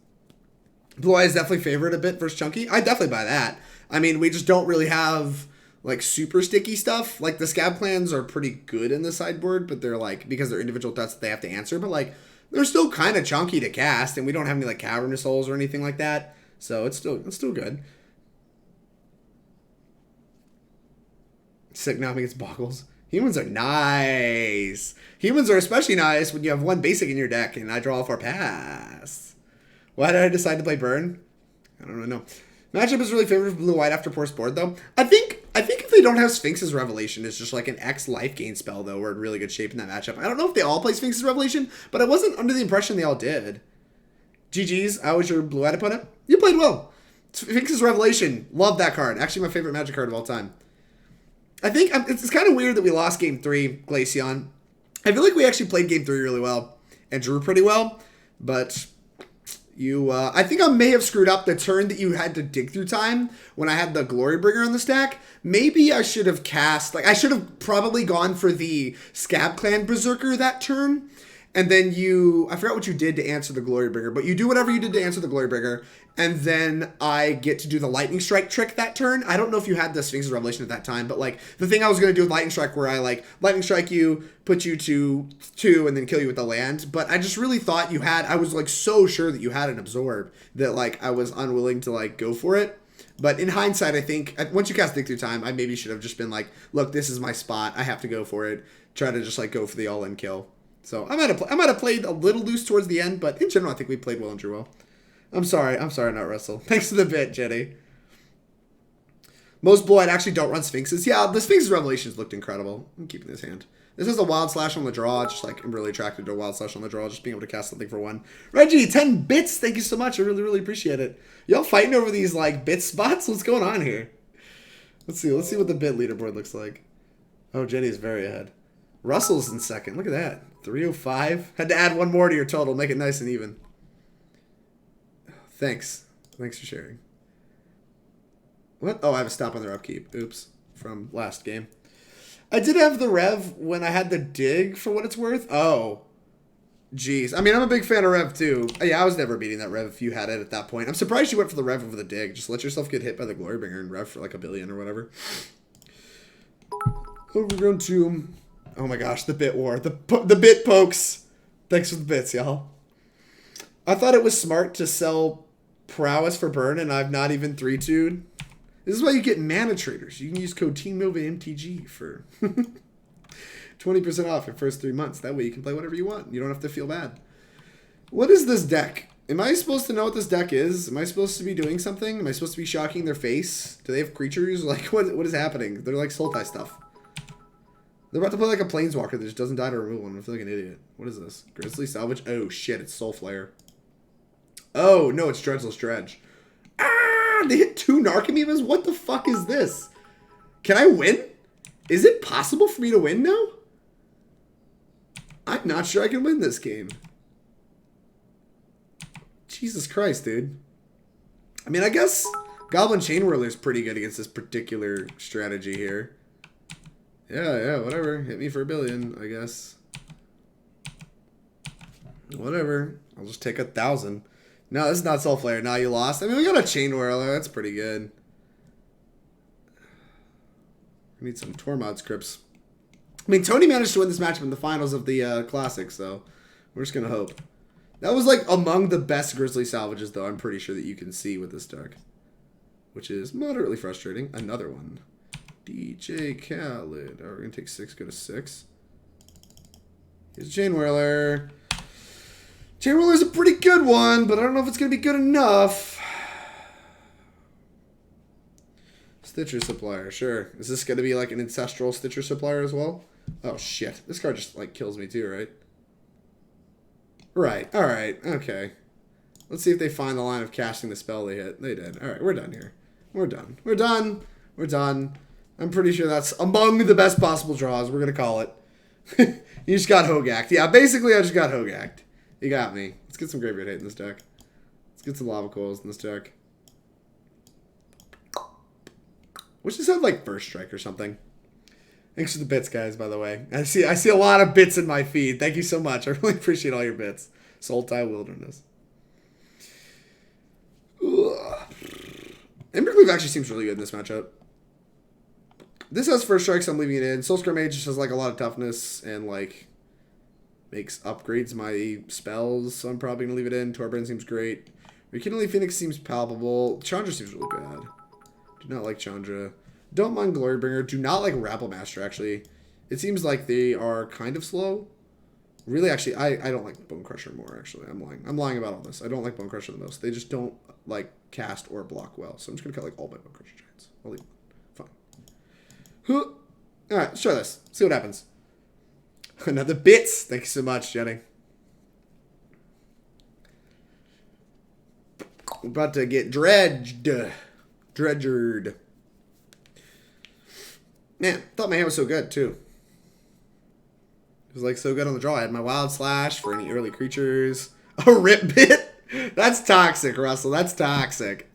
Blue Eyes definitely favored a bit versus Chunky. I definitely buy that. I mean, we just don't really have like super sticky stuff. Like the Scab clans are pretty good in the sideboard, but they're like, because they're individual threats that they have to answer, but like they're still kind of chunky to cast, and we don't have any like Cavernous Souls or anything like that. So it's still good. Sick now against Boggles. Humans are nice. Humans are especially nice when you have one basic in your deck and I draw 4 pass. Why did I decide to play Burn? I don't really know. Matchup is really favored for blue-white after Force Board, though. I think if they don't have Sphinx's Revelation, it's just like an X life gain spell, though. We're in really good shape in that matchup. I don't know if they all play Sphinx's Revelation, but I wasn't under the impression they all did. GG's. I was your blue-white opponent. You played well. Sphinx's Revelation. Love that card. Actually, my favorite Magic card of all time. I think it's kind of weird that we lost Game 3, Glaceon. I feel like we actually played Game 3 really well and drew pretty well, but you, I think I may have screwed up the turn that you had to dig through time when I had the Glorybringer on the stack. Maybe I should have cast, like, I should have probably gone for the Scab-Clan Berserker that turn. And then I forgot what you did to answer the Glorybringer, but you do whatever you did to answer the Glorybringer, and then I get to do the Lightning Strike trick that turn. I don't know if you had the Sphinx's Revelation at that time, but like the thing I was going to do with Lightning Strike where I like Lightning Strike you, put you to 2, and then kill you with the land. But I just really thought I was like so sure that you had an Absorb that like I was unwilling to like go for it. But in hindsight, I think once you cast Dig Through Time, I maybe should have just been like, look, this is my spot. I have to go for it. Try to just like go for the all-in kill. So I might have played a little loose towards the end, but in general, I think we played well and drew well. I'm sorry, not Russell. Thanks for the bit, Jenny. Most blue-eyed actually don't run Sphinxes. Yeah, the Sphinx's Revelations looked incredible. I'm keeping this hand. This is a Wild Slash on the draw. Just like I'm really attracted to a Wild Slash on the draw. Just being able to cast something for 1. Reggie, 10 bits. Thank you so much. I really, really appreciate it. Y'all fighting over these like bit spots? What's going on here? Let's see what the bit leaderboard looks like. Oh, Jenny's very ahead. Russell's in second. Look at that. 305. Had to add 1 more to your total. Make it nice and even. Thanks. Thanks for sharing. What? Oh, I have a stop on their upkeep. Oops. From last game. I did have the Rev when I had the Dig for what it's worth. Oh. Jeez. I mean, I'm a big fan of Rev too. Yeah, I was never beating that Rev if you had it at that point. I'm surprised you went for the Rev over the Dig. Just let yourself get hit by the Glorybringer and Rev for like $1 billion or whatever. Overgrown Tomb. Oh my gosh, the bit war. The bit pokes. Thanks for the bits, y'all. I thought it was smart to sell Prowess for burn, and I've not even 3-2'd. This is why you get Mana Traders. You can use code TEAMNOVA MTG for 20% off your first 3 months. That way you can play whatever you want. You don't have to feel bad. What is this deck? Am I supposed to know what this deck is? Am I supposed to be doing something? Am I supposed to be shocking their face? Do they have creatures? Like, what is happening? They're like Sultai stuff. They're about to play like a Planeswalker that just doesn't die to remove one. I feel like an idiot. What is this? Grizzly Salvage? Oh shit, it's Soul Flare. Oh, no, it's Dredgeless Dredge. Ah! They hit 2 Narcomoebas? What the fuck is this? Can I win? Is it possible for me to win now? I'm not sure I can win this game. Jesus Christ, dude. I mean, I guess Goblin Chainwhirler is pretty good against this particular strategy here. Yeah, whatever. Hit me for $1 billion, I guess. Whatever. I'll just take 1,000. No, this is not Soul Flare. Now you lost. I mean, we got a Chainwhirler. That's pretty good. We need some Tormod scripts. I mean, Tony managed to win this matchup in the finals of the Classic, so we're just going to hope. That was, like, among the best Grizzly salvages, though, I'm pretty sure that you can see with this deck. Which is moderately frustrating. Another one. DJ Khaled. Oh, we're going to take 6, go to 6. Here's Chainwhirler. Chainwhirler's a pretty good one, but I don't know if it's going to be good enough. So Stitcher Supplier, sure. Is this going to be like an Ancestral Stitcher Supplier as well? Oh, shit. This card just, like, kills me too, right? Right. Alright. Okay. Let's see if they find the line of casting the spell they hit. They did. Alright, we're done here. We're done. We're done. We're done. I'm pretty sure that's among the best possible draws. We're going to call it. You just got Hogacked. Yeah, basically I just got Hogacked. You got me. Let's get some Graveyard Hate in this deck. Let's get some Lava Coils in this deck. Wish this had like First Strike or something. Thanks for the bits, guys, by the way. I see a lot of bits in my feed. Thank you so much. I really appreciate all your bits. Sultai Wilderness. Embercleave actually seems really good in this matchup. This has First Strike, so I'm leaving it in. Soul-Scar Mage just has like a lot of toughness and like upgrades my spells, so I'm probably gonna leave it in. Torbran seems great. Rekindling Phoenix seems palpable. Chandra seems really bad. Do not like Chandra. Don't mind Glorybringer. Do not like Rabblemaster, actually. It seems like they are kind of slow. Really, actually, I don't like Bonecrusher more, actually. I'm lying. I'm lying about all this. I don't like Bonecrusher the most. They just don't like cast or block well. So I'm just gonna cut like all my Bonecrusher Giants. I'll leave it. Fine. Alright, let's try this. See what happens. Another bits. Thank you so much, Jenny. We're about to get dredged. Dredgered. Man, thought my hand was so good, too. It was, like, so good on the draw. I had my Wild Slash for any early creatures. A Rip Bit? That's toxic, Russell. That's toxic.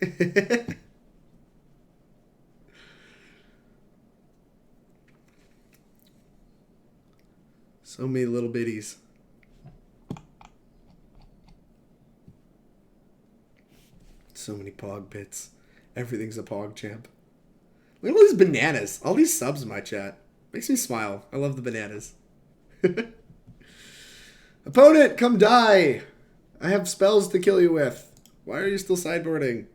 So many little bitties. So many Pog bits. Everything's a Pog champ. Look at all these bananas. All these subs in my chat. Makes me smile. I love the bananas. Opponent, come die. I have spells to kill you with. Why are you still sideboarding?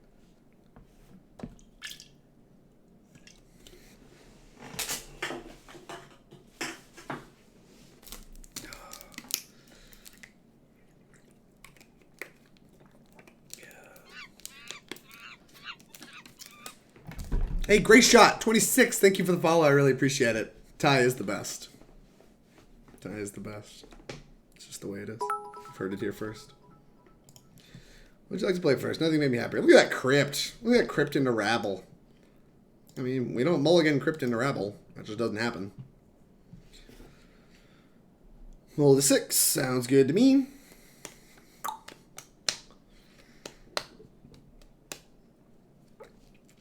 Hey, great shot. 26. Thank you for the follow. I really appreciate it. Ty is the best. Ty is the best. It's just the way it is. You've heard it here first. What would you like to play first? Nothing made me happier. Look at that Crypt. Look at that Crypt into Rabble. I mean, we don't mulligan Crypt into Rabble. That just doesn't happen. Roll the 6. Sounds good to me.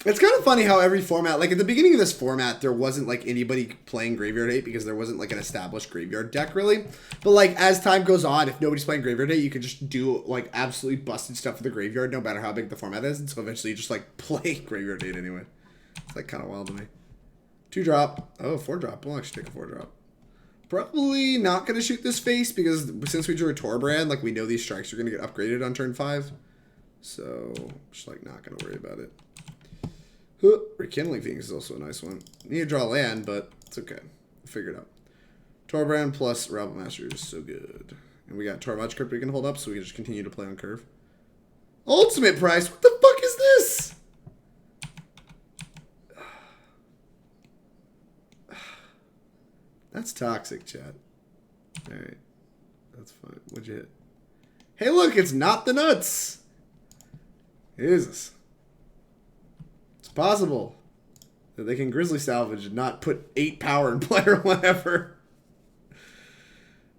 It's kind of funny how every format, like at the beginning of this format, there wasn't like anybody playing Graveyard Hate because there wasn't like an established Graveyard deck really. But like as time goes on, if nobody's playing Graveyard Hate, you can just do like absolutely busted stuff for the Graveyard no matter how big the format is. And so eventually you just like play Graveyard Hate anyway. It's like kind of wild to me. 2-drop. Oh, 4-drop. We'll actually take a 4-drop. Probably not going to shoot this face because since we drew a Torbran, like we know these strikes are going to get upgraded on turn 5. So just like not going to worry about it. Rekindling Phoenix is also a nice one. Need to draw land, but it's okay. We'll figure it out. Torbran plus Rabblemaster is so good. And we got Tormod Crypt we can hold up, so we can just continue to play on curve. Ultimate price? What the fuck is this? That's toxic, chat. Alright. That's fine. What'd you hit? Hey, look! It's not the nuts! Jesus. Possible that they can Grizzly Salvage and not put 8 power in play or whatever.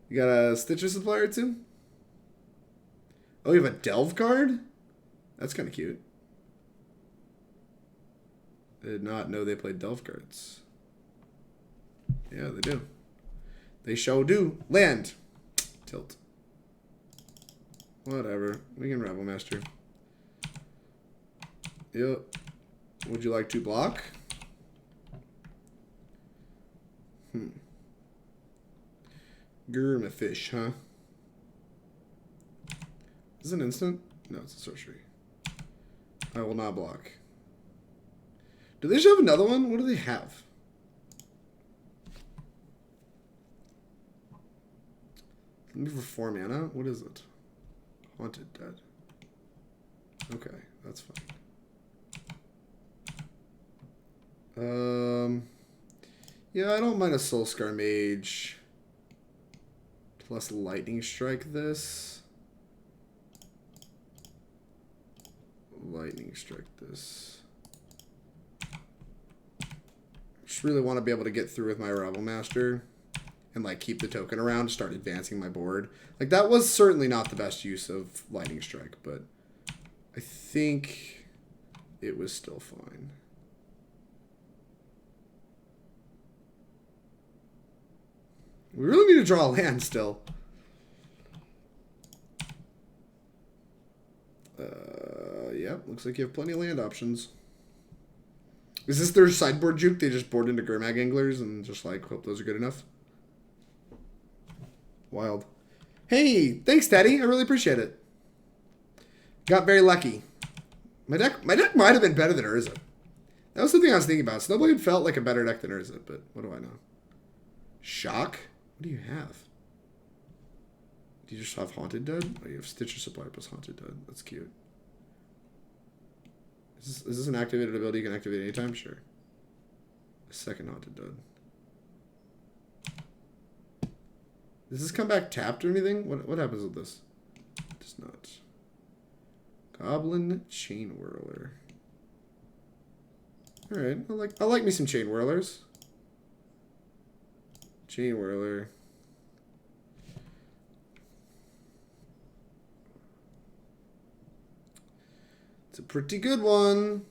You got a Stitcher Supplier too? Oh, you have a Delve card? That's kind of cute. I did not know they played Delve cards. Yeah, they do. They sure do. Land. Tilt. Whatever. We can Rabblemaster. Yep. Would you like to block? Gurmafish, huh? Is it an instant? No, it's a sorcery. I will not block. Do they just have another one? What do they have? Maybe for 4 mana? What is it? Haunted Dead. Okay, that's fine. Yeah, I don't mind a Soul-Scar Mage. Plus Lightning Strike this. Lightning Strike this. Just really want to be able to get through with my Rabblemaster and like keep the token around to start advancing my board. Like that was certainly not the best use of Lightning Strike, but I think it was still fine. We really need to draw a land still. Yep, looks like you have plenty of land options. Is this their sideboard juke? They just board into Gurmag Anglers and just like hope those are good enough? Wild. Hey, thanks, Teddy. I really appreciate it. Got very lucky. My deck might have been better than Urza. That was the thing I was thinking about. Snowblade felt like a better deck than Urza, but what do I know? Shock? What do you have? Do you just have Haunted Dead? Oh, you have Stitcher Supply plus Haunted Dead. That's cute. Is this an activated ability you can activate anytime? Sure. Second Haunted Dead. Does this come back tapped or anything? What happens with this? It does not. Goblin Chainwhirler. Alright, I like me some Chainwhirlers. Chainwhirler. It's a pretty good one.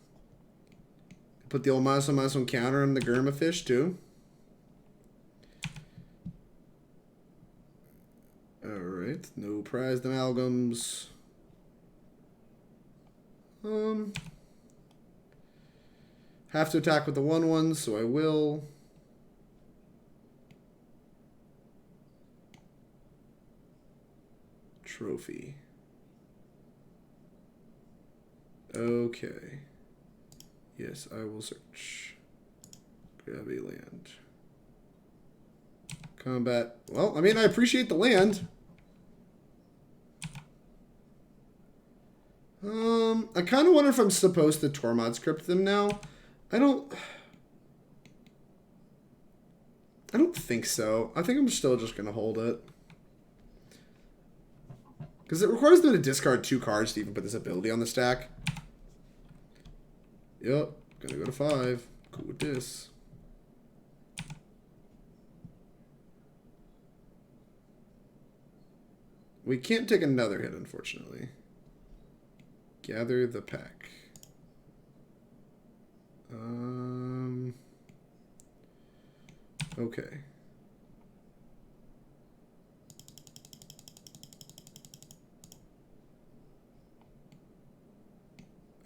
Put the old -1/-1 counter on the Gurma fish too. Alright, no prized amalgams. Have to attack with the 1/1, so I will. Trophy. Okay. Yes, I will search. Grab a land. Combat. Well, I mean, I appreciate the land. I kind of wonder if I'm supposed to Tormod script them now. I don't think so. I think I'm still just going to hold it. Because it requires them to discard 2 cards to even put this ability on the stack. Yep, gonna go to 5. Cool with this. We can't take another hit, unfortunately. Gather the pack. Okay.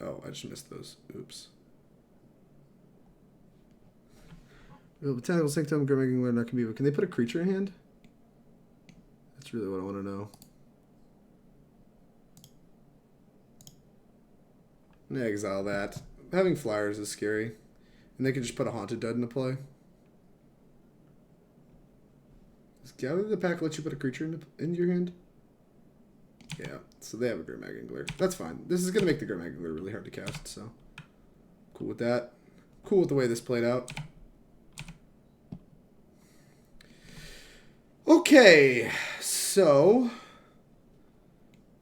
Oh, I just missed those. Oops. Real Botanical Sanctum, Gurmag Anglers, not can be, but can they put a creature in hand? That's really what I want to know. Exile that. Having flyers is scary. And they can just put a Haunted Dead into play. Does Gather the Pack let you put a creature into your hand? Yeah, so they have a Gurmag Angler. That's fine. This is going to make the Gurmag Angler really hard to cast, so cool with that. Cool with the way this played out. Okay, so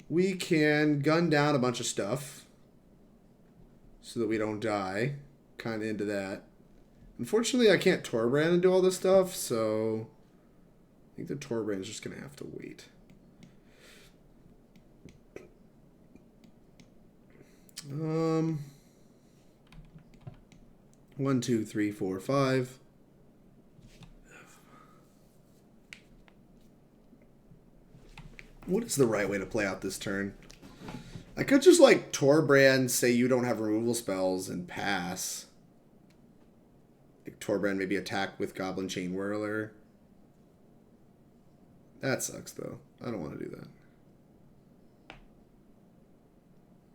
we can gun down a bunch of stuff so that we don't die. Kind of into that. Unfortunately, I can't Torbran and do all this stuff, so I think the Torbran is just going to have to wait. One, two, three, four, five. What is the right way to play out this turn? I could just like Torbran, say you don't have removal spells, and pass. Like Torbran maybe attack with Goblin Chainwhirler. That sucks though. I don't want to do that.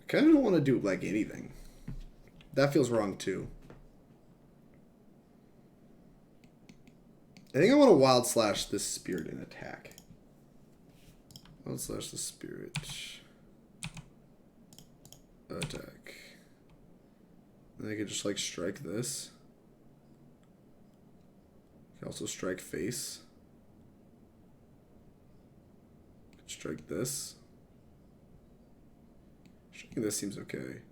I kind of don't want to do like anything. That feels wrong too. I think I want to Wild Slash this Spirit and attack. Wild Slash the Spirit. Attack. Then I could just like strike this. Can also strike face. Strike this. Striking this seems okay.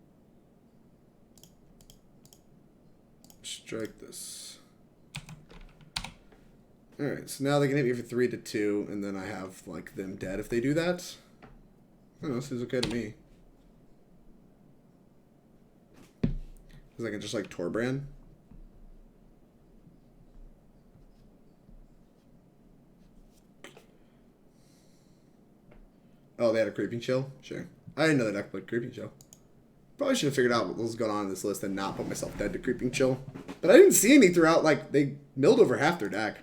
Strike this. Alright, so now they can hit me for 3-2, and then I have, like, them dead if they do that. I don't know, seems okay to me. Because I can just, like, Torbran. Oh, they had a Creeping Chill? Sure. I didn't know that deck played Creeping Chill. Probably should have figured out what was going on in this list and not put myself dead to Creeping Chill. But I didn't see any throughout, like, they milled over half their deck.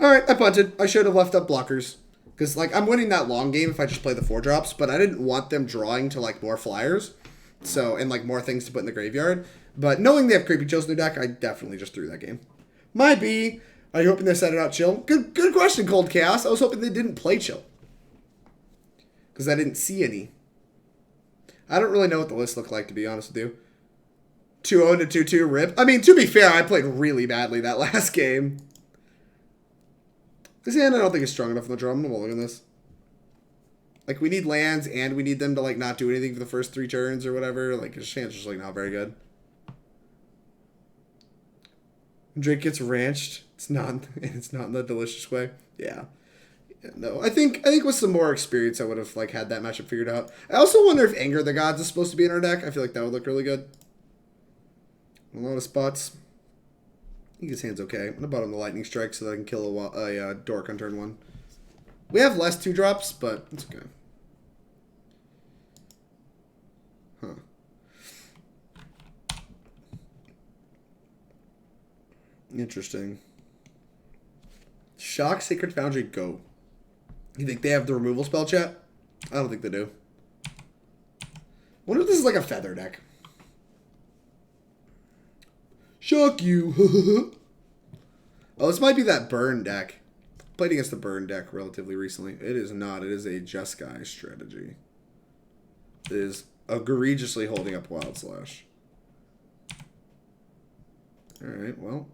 Alright, I punted. I should have left up blockers. Because, like, I'm winning that long game if I just play the 4-drops, but I didn't want them drawing to, like, more flyers. So, and, like, more things to put in the graveyard. But knowing they have Creeping Chills in their deck, I definitely just threw that game. Might be. Are you hoping they set it out chill? Good question, Cold Chaos. I was hoping they didn't play chill. Because I didn't see any. I don't really know what the list looked like, to be honest with you. 2-0 to 2-2 rip. I mean, to be fair, I played really badly that last game. This hand I don't think is strong enough in the draw. I'm going to look at this. Like, we need lands, and we need them to, like, not do anything for the first 3 turns or whatever. Like, his hand's just, like, not very good. Drake gets ranched. It's not in the delicious way. Yeah. No, I think with some more experience, I would have like had that matchup figured out. I also wonder if Anger of the Gods is supposed to be in our deck. I feel like that would look really good. A lot of spots. I think his hand's okay. I'm gonna bottom the Lightning Strike so that I can kill a Dork on turn 1. We have less 2-drops, but it's okay. Huh. Interesting. Shock Sacred Foundry, go. You think they have the removal spell, chat? I don't think they do. I wonder if this is like a feather deck. Shock you. Oh, this might be that burn deck. Played against the burn deck relatively recently. It is not. It is a Jeskai strategy. It is egregiously holding up Wild Slash. Alright, well.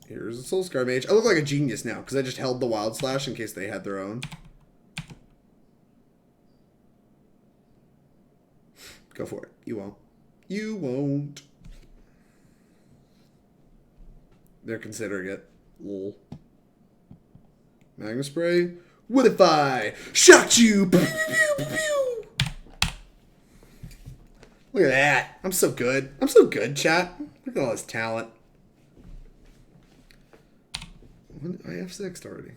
Here's a Soul-Scar Mage. I look like a genius now because I just held the Wild Slash in case they had their own. Go for it. You won't. You won't. They're considering it. Lol. Magma Spray. What if I shot you? Pew, pew, pew, pew. Look at that. I'm so good. I'm so good, chat. Look at all this talent. I have 6 already.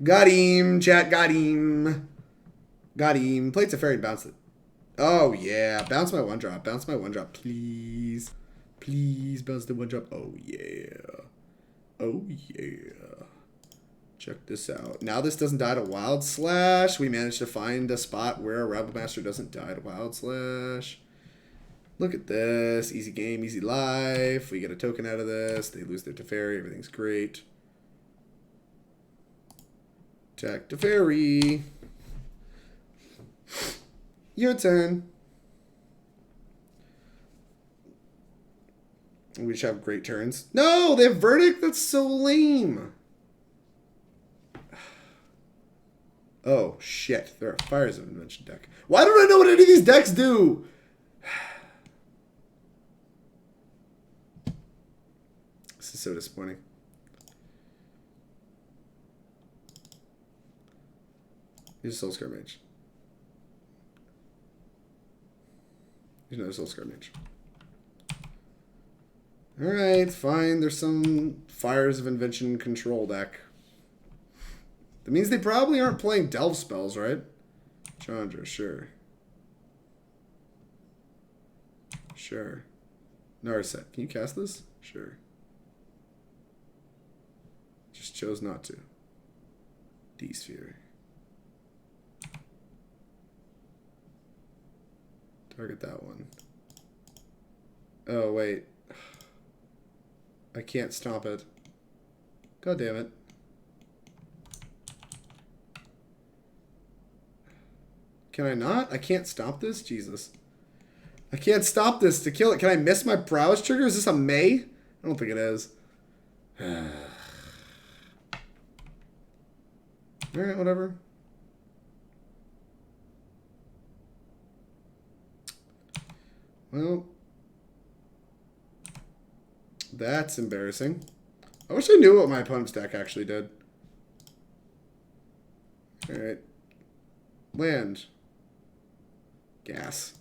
Got him, chat. Got him. Got him. Played Teferi and bounced it. Oh, yeah. Bounce my 1-drop. Bounce my 1-drop, please. Please bounce the 1-drop. Oh, yeah. Oh, yeah. Check this out. Now this doesn't die to Wild Slash. We managed to find a spot where a Rabblemaster doesn't die to Wild Slash. Look at this. Easy game, easy life. We get a token out of this. They lose their Teferi. Everything's great. Attack Teferi. Your turn. We just have great turns. No, they have Verdict? That's so lame. Oh, shit. There are Fires of Invention deck. Why don't I know what any of these decks do? This is so disappointing. Here's a Soul-Scar Mage. Here's another Soul-Scar Mage. Alright, fine. There's some Fires of Invention control deck. That means they probably aren't playing Delve spells, right? Chandra, sure. Sure. Narset, can you cast this? Sure. Just chose not to. D-Sphere. Target that one. Oh, wait. I can't stomp it. God damn it. Can I not? I can't stomp this? Jesus. I can't stop this to kill it. Can I miss my prowess trigger? Is this a May? I don't think it is. Alright, whatever. Well, that's embarrassing. I wish I knew what my opponent's deck actually did. Alright. Land. Gas.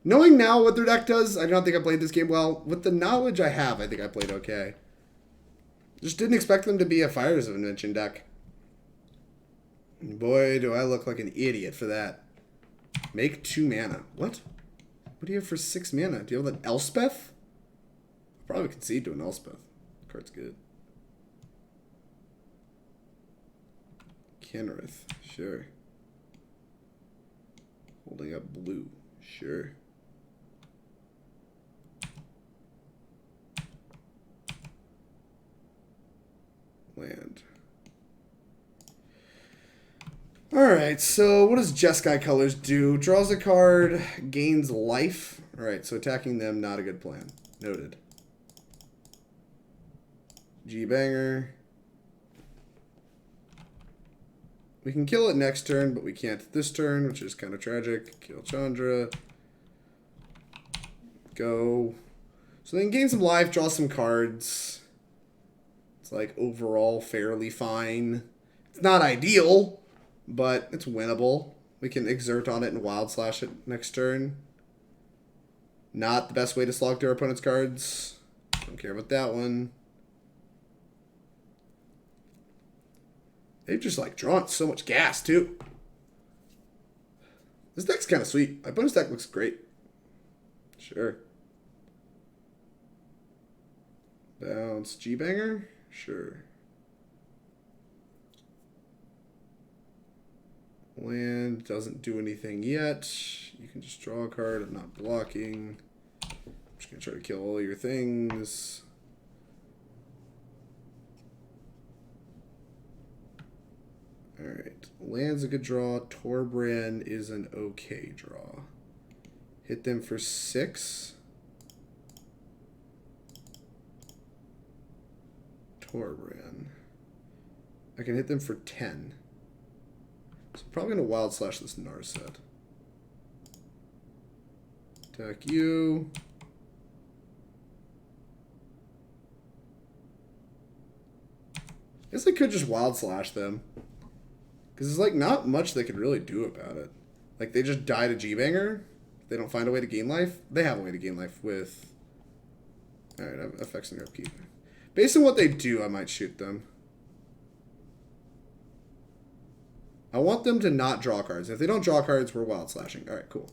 Knowing now what their deck does, I don't think I played this game well. With the knowledge I have, I think I played okay. Just didn't expect them to be a Fires of Invention deck. Boy, do I look like an idiot for that. Make 2 mana. What? What do you have for 6 mana? Do you have an Elspeth? Probably concede to an Elspeth. Card's good. Kenrith. Sure. Holding up blue. Sure. Land. Alright, so what does Jeskai Colors do? Draws a card, gains life. Alright, so attacking them, not a good plan. Noted. G-Banger. We can kill it next turn, but we can't this turn, which is kind of tragic. Kill Chandra. Go. So they can gain some life, draw some cards. It's like overall fairly fine. It's not ideal, but it's winnable. We can exert on it and wild slash it next turn. Not the best way to slog through our opponent's cards. Don't care about that one. They've just like drawn so much gas too. This deck's kind of sweet. My opponent's deck looks great. Sure. Bounce G-Banger? Sure. Land doesn't do anything yet. You can just draw a card. I'm not blocking. I'm just going to try to kill all your things. Alright. Land's a good draw. Torbran is an okay draw. Hit them for 6. Torbran. I can hit them for 10. So I'm probably going to wild slash this Narset. Attack you. I guess I could just wild slash them. Because there's like not much they could really do about it. Like they just die to G-Banger. They don't find a way to gain life. They have a way to gain life with... Alright, effects and upkeep. Based on what they do, I might shoot them. I want them to not draw cards. If they don't draw cards, we're wild slashing. Alright, cool.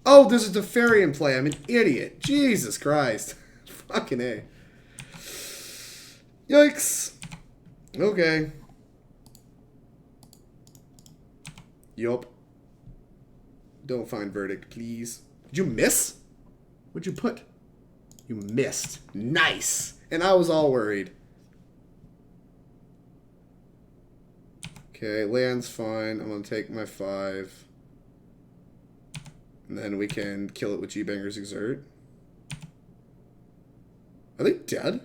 Oh, there's a Teferi in play. I'm an idiot. Jesus Christ. Fucking A. Yikes. Okay. Yup. Don't find verdict, please. Did you miss? What'd you put? You missed. Nice. And I was all worried. Okay, land's fine. I'm going to take my 5. And then we can kill it with G-Banger's Exert. Are they dead?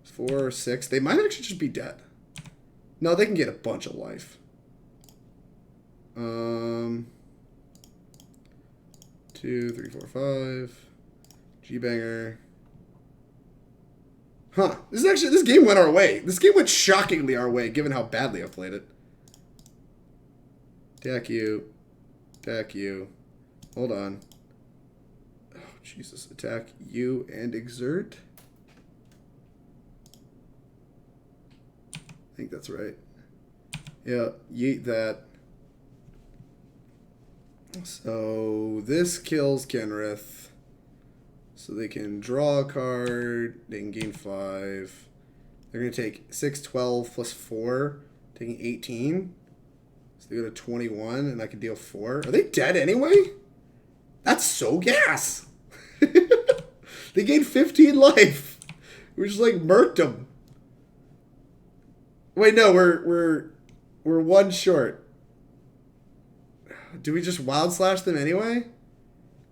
4 or 6. They might actually just be dead. No, they can get a bunch of life. 2, 3, 4, 5. G-Banger. Huh. This game went our way. This game went shockingly our way, given how badly I played it. Attack you. Attack you. Hold on. Oh, Jesus. Attack you and exert. I think that's right. Yeah, yeet that. So this kills Kenrith. So they can draw a card. They can gain 5. They're going to take 6, 12 plus 4, taking 18. So they go to 21, and I can deal 4. Are they dead anyway? That's so gas. They gained 15 life. We just like murked them. Wait, no, we're 1 short. Do we just Wild Slash them anyway?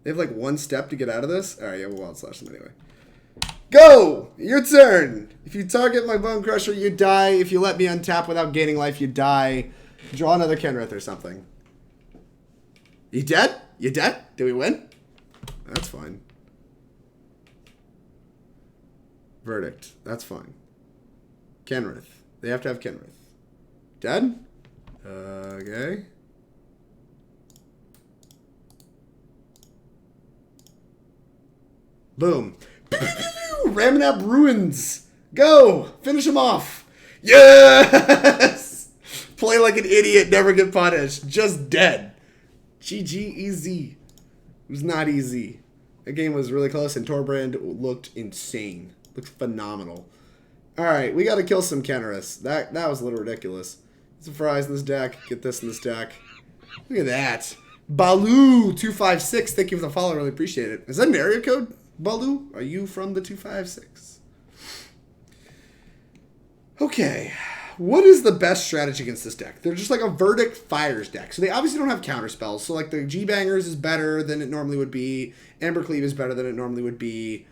They have like one step to get out of this? Alright, yeah, we'll Wild Slash them anyway. Go! Your turn! If you target my Bonecrusher, you die. If you let me untap without gaining life, you die. Draw another Kenrith or something. You dead? You dead? Did we win? That's fine. Verdict. That's fine. Kenrith. They have to have Kenrith. Dead? Okay. Boom. Ramunap Ruins. Go. Finish him off. Yes! Play like an idiot, never get punished. Just dead. GG easy. It was not easy. That game was really close, and Torbran looked insane. Looked phenomenal. Alright, we gotta kill some Kenriths. That was a little ridiculous. Some fries in this deck. Get this in this deck. Look at that. Baloo256. Thank you for the follow. Really appreciate it. Is that an area code, Baloo? Are you from the 256? Okay. What is the best strategy against this deck? They're just like a Verdict Fires deck. So they obviously don't have counter spells. So like the G-Bangers is better than it normally would be. Embercleave is better than it normally would be.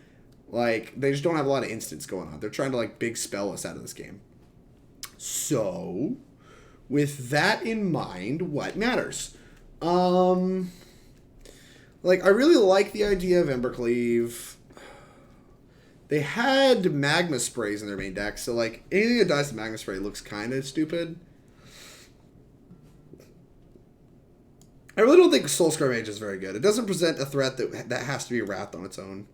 Like, they just don't have a lot of instants going on. They're trying to like big spell us out of this game. So, with that in mind, what matters? Like, I really like the idea of Embercleave. They had Magma Sprays in their main deck, so, like, anything that dies to Magma Spray looks kind of stupid. I really don't think Soul-Scar Mage is very good. It doesn't present a threat that has to be wrapped on its own.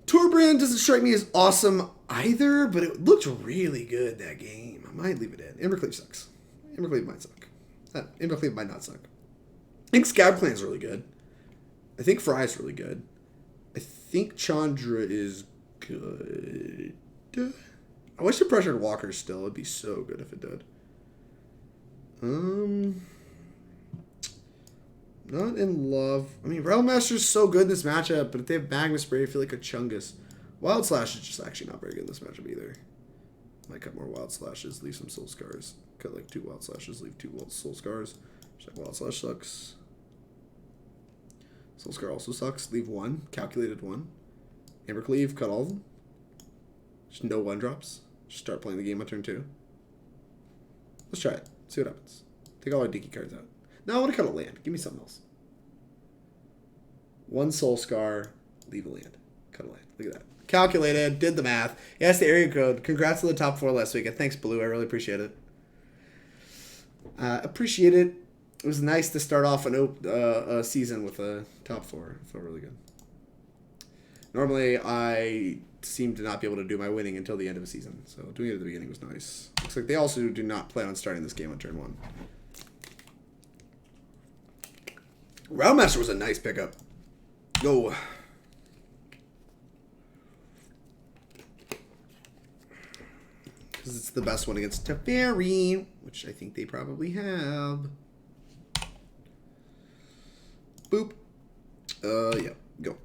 Torbran doesn't strike me as awesome either, but it looked really good that game. I might leave it in. Embercleave sucks. Embercleave might suck. Embercleave might not suck. I think Scab-Clan is really good. I think Fry is really good. I think Chandra is good. I wish it pressured Walkers still. It'd be so good if it did. Not in love. I mean, Rabblemaster's so good in this matchup, but if they have Magma Spray, I feel like a Chungus. Wild Slash is just actually not very good in this matchup either. Might cut more Wild Slashes, leave some Soul Scars. Cut like 2 Wild Slashes, leave 2 Soul Scars. Just like Wild Slash sucks. Soul Scar also sucks. Leave 1. Calculated 1. Embercleave, cut all of them. Just no 1-drops. Just start playing the game on turn 2. Let's try it. See what happens. Take all our Dinky cards out. No, I want to cut a land. Give me something else. 1 Soul Scar, leave a land. Cut a land. Look at that. Calculated, did the math. Yes, the area code. Congrats on the top 4 last week. And thanks, Blue. I really appreciate it. Appreciate it. It was nice to start off a season with a top 4. It felt really good. Normally, I seem to not be able to do my winning until the end of a season. So doing it at the beginning was nice. Looks like they also do not plan on starting this game on turn 1. Rabblemaster was a nice pickup. Go. Because it's the best one against Teferi, which I think they probably have. Boop. Yeah, go.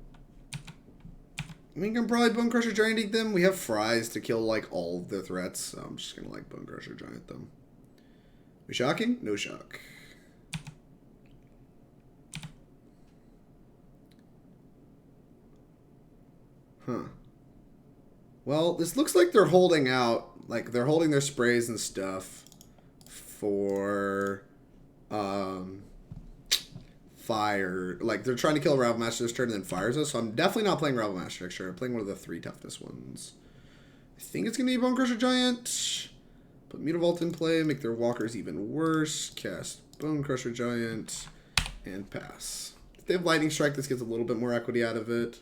I think I'm probably Bonecrusher Gianting them. We have Fries to kill, like, all of their threats, so I'm just gonna, like, Bonecrusher Giant them. We shocking? No shock. Huh. Well, this looks like they're holding out, like, they're holding their sprays and stuff for, fire. Like, they're trying to kill Rabblemaster this turn and then fires us, so I'm definitely not playing Rabblemaster next turn. I'm playing one of the 3 toughness ones. I think it's going to be Bonecrusher Giant. Put Mutavault in play, make their walkers even worse. Cast Bonecrusher Giant, and pass. If they have Lightning Strike, this gets a little bit more equity out of it.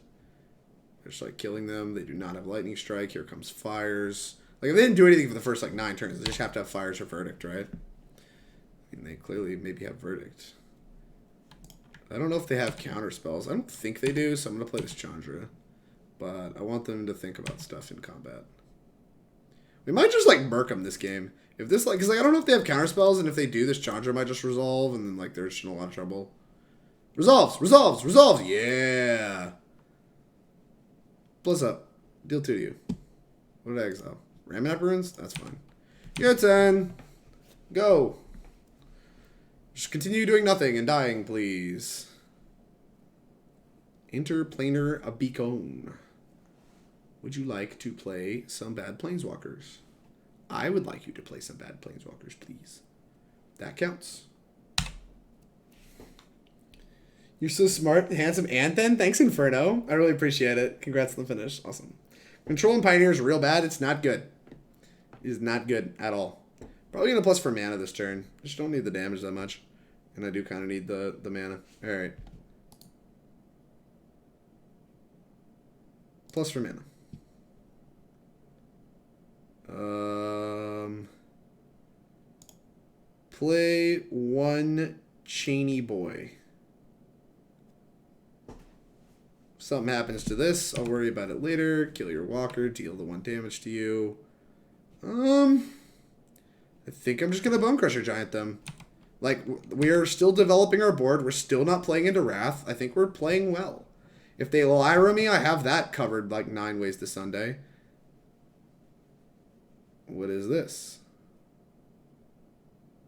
They're just, like, killing them. They do not have Lightning Strike. Here comes Fires. Like, if they didn't do anything for the first, like, 9 turns, they just have to have Fires or Verdict, right? I mean, they clearly maybe have Verdict. I don't know if they have counter spells. I don't think they do, so I'm going to play this Chandra. But I want them to think about stuff in combat. We might just, like, murk them this game. If this, like, because, like, I don't know if they have counter spells, and if they do, this Chandra might just resolve, and then, like, they're just in a lot of trouble. Resolves! Resolves! Resolves! Yeah! Bless up. Deal 2 to you. What did I exile? Ramunap Ruins? That's fine. Your turn. Go. Just continue doing nothing and dying, please. Interplanar a beacon. Would you like to play some bad planeswalkers? I would like you to play some bad planeswalkers, please. That counts. You're so smart, handsome, and thin. Thanks, Inferno. I really appreciate it. Congrats on the finish. Awesome. Controlling Pioneer is real bad. It's not good. It is not good at all. Probably going to plus for mana this turn. I just don't need the damage that much. And I do kind of need the mana. Alright. Plus for mana. Play one Chainy Boy. If something happens to this, I'll worry about it later. Kill your walker, deal the 1 damage to you. I think I'm just going to Bonecrusher Giant them. Like, we are still developing our board. We're still not playing into Wrath. I think we're playing well. If they Lyra me, I have that covered like 9 ways to Sunday. What is this?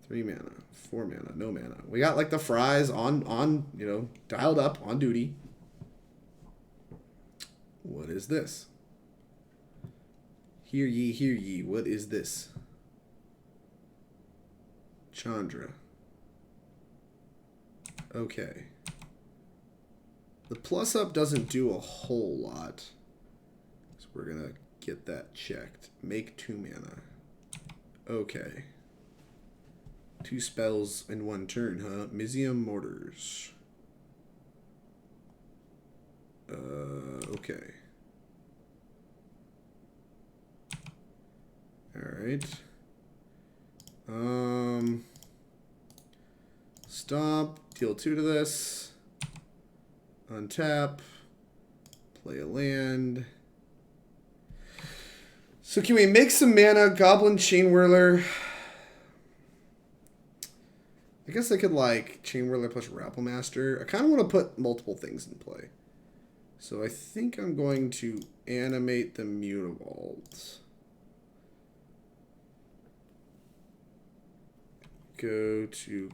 3 mana, 4 mana, no mana. We got like the fries on you know, dialed up, on duty. What is this? Hear ye, what is this? Chandra. Okay. The plus up doesn't do a whole lot. So we're gonna get that checked. Make 2 mana. Okay. 2 spells in 1 turn, huh? Mizium Mortars. Okay. Alright. Stop. Deal 2 to this. Untap. Play a land. So can we make some mana? Goblin Chainwhirler. I guess I could like Chainwhirler plus Rabblemaster. I kind of want to put multiple things in play. So I think I'm going to animate the Mutavault. Go to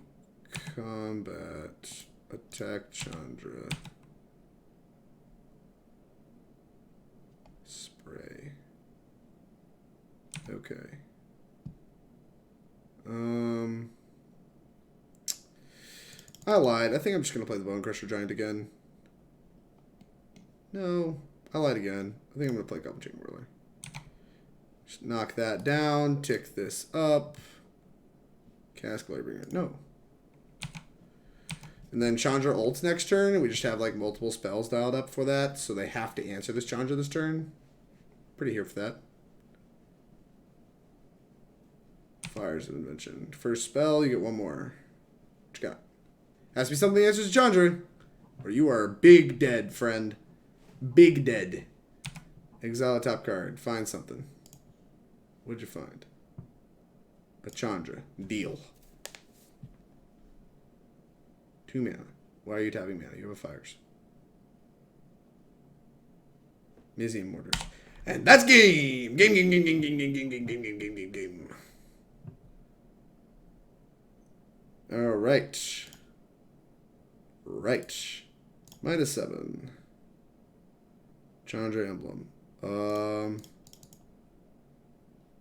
combat. Attack Chandra. Spray. Okay. I lied. I think I'm just going to play the Bonecrusher Giant again. No, I lied again. I think I'm going to play Goblin Chainwhirler. Just knock that down. Tick this up. Cast Glorybringer. No. And then Chandra ults next turn, and we just have like multiple spells dialed up for that, so they have to answer this Chandra this turn. Pretty here for that. Fires of Invention. First spell, you get 1 more. What you got? Has to be something that answers Chandra, or you are big dead, friend. Big dead. Exile a top card. Find something. What'd you find? A Chandra. Deal. 2 mana. Why are you tapping mana? You have a fires. Mizium Mortars. And that's game! Game. Alright. Right. -7. Chandra Emblem.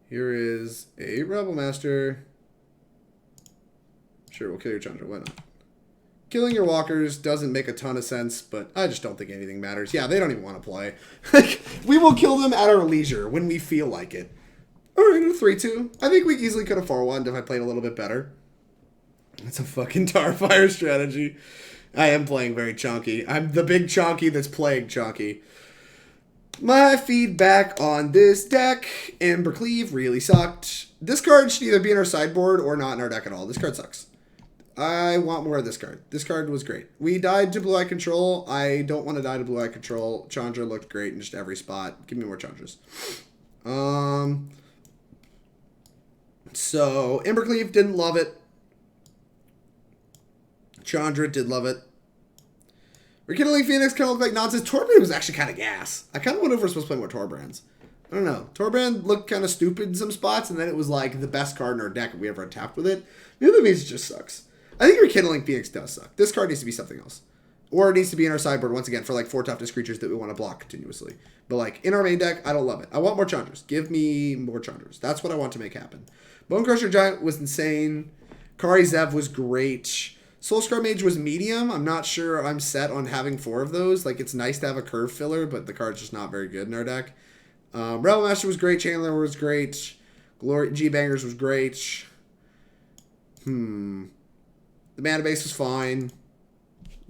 Here is a Rabblemaster. Sure, we'll kill your Chandra. Why not? Killing your walkers doesn't make a ton of sense, but I just don't think anything matters. Yeah, they don't even want to play. We will kill them at our leisure when we feel like it. Alright, a 3-2. I think we easily could have 4-1'd if I played a little bit better. That's a fucking Tarfire strategy. I am playing very chonky. I'm the big chonky that's playing chonky. My feedback on this deck, Embercleave really sucked. This card should either be in our sideboard or not in our deck at all. This card sucks. I want more of this card. This card was great. We died to Blue Eye Control. I don't want to die to Blue Eye Control. Chandra looked great in just every spot. Give me more Chandras. So, Embercleave didn't love it. Chandra did love it. Rekindling Phoenix kind of looked like nonsense. Torbran was actually kind of gas. I kind of went over supposed to play more Torbrans. I don't know. Torbran looked kind of stupid in some spots, and then it was like the best card in our deck if we ever tapped with it. Maybe that means it just sucks. I think Rekindling Phoenix does suck. This card needs to be something else. Or it needs to be in our sideboard once again for like 4 toughness creatures that we want to block continuously. But like in our main deck, I don't love it. I want more Chandras. Give me more Chandras. That's what I want to make happen. Bonecrusher Giant was insane. Kari Zev was great. Soul-Scar Mage was medium. I'm not sure I'm set on having 4 of those. Like it's nice to have a curve filler, but the card's just not very good in our deck. Rabblemaster was great. Chandra was great. G-Bangers was great. The mana base was fine.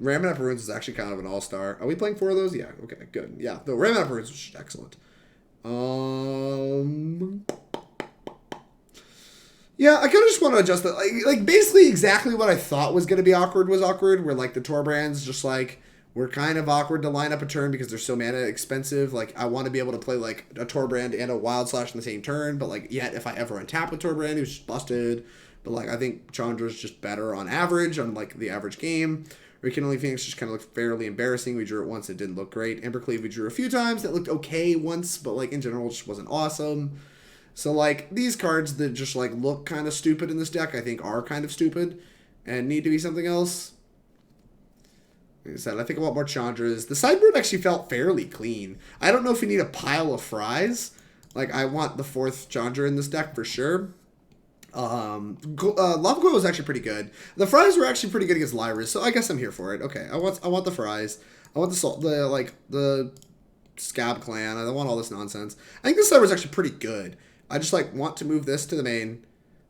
Ramunap Ruins is actually kind of an all-star. Are we playing 4 of those? Yeah, okay, good. Yeah, the Ramunap Ruins was excellent. Yeah, I kind of just want to adjust that. Like basically exactly what I thought was going to be awkward was awkward, where like the Torbrans just like were kind of awkward to line up a turn because they're so mana expensive. Like I want to be able to play like a Torbrand and a Wild Slash in the same turn, but like yet if I ever untap with Torbrand, it was just busted. But like I think Chandra's just better on average on like the average game. Rekindling Phoenix just kind of looked fairly embarrassing. We drew it once, it didn't look great. Embercleave we drew a few times, that looked okay once, but like in general it just wasn't awesome. So like these cards that just like look kind of stupid in this deck, I think are kind of stupid and need to be something else. Like I said, I think I want more Chandras. The sideboard actually felt fairly clean. I don't know if we need a pile of fries. Like I want the 4th Chandra in this deck for sure. Lava Coil was actually pretty good. The fries were actually pretty good against Lyras, so I guess I'm here for it. Okay, I want the fries. I want the Scab-Clan. I don't want all this nonsense. I think this sideboard is actually pretty good. I just like want to move this to the main,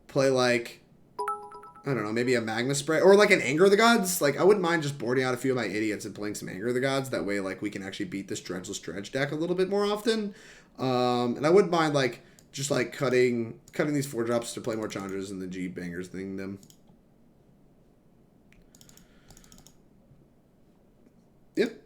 play like, I don't know, maybe a Magma Spray or like an Anger of the Gods. Like I wouldn't mind just boarding out a few of my idiots and playing some Anger of the Gods. That way like we can actually beat this Dredgeless Dredge deck a little bit more often. And I wouldn't mind like just like cutting these 4-drops to play more Chandras and the G-Bangers thing them. Yep.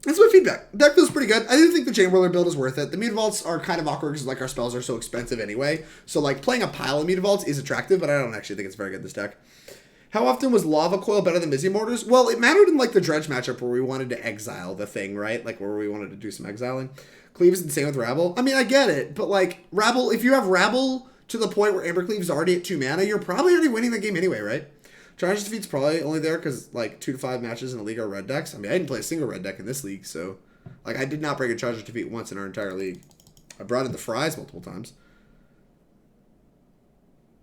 That's my feedback. The deck feels pretty good. I do think the Chainwhirler build is worth it. The Mutavaults are kind of awkward because like our spells are so expensive anyway. So like playing a pile of Mutavaults is attractive, but I don't actually think it's very good this deck. How often was Lava Coil better than Mizzy Mortars? Well, it mattered in like the Dredge matchup where we wanted to exile the thing, right? Like where we wanted to do some exiling. Cleave is insane with Rabble. I mean, I get it, but like Rabble, if you have Rabble to the point where Embercleave is already at 2 mana, you're probably already winning the game anyway, right? Charge Defeat's probably only there because like 2 to 5 matches in a league are red decks. I mean, I didn't play a single red deck in this league, so like I did not break a Charge Defeat once in our entire league. I brought in the fries multiple times.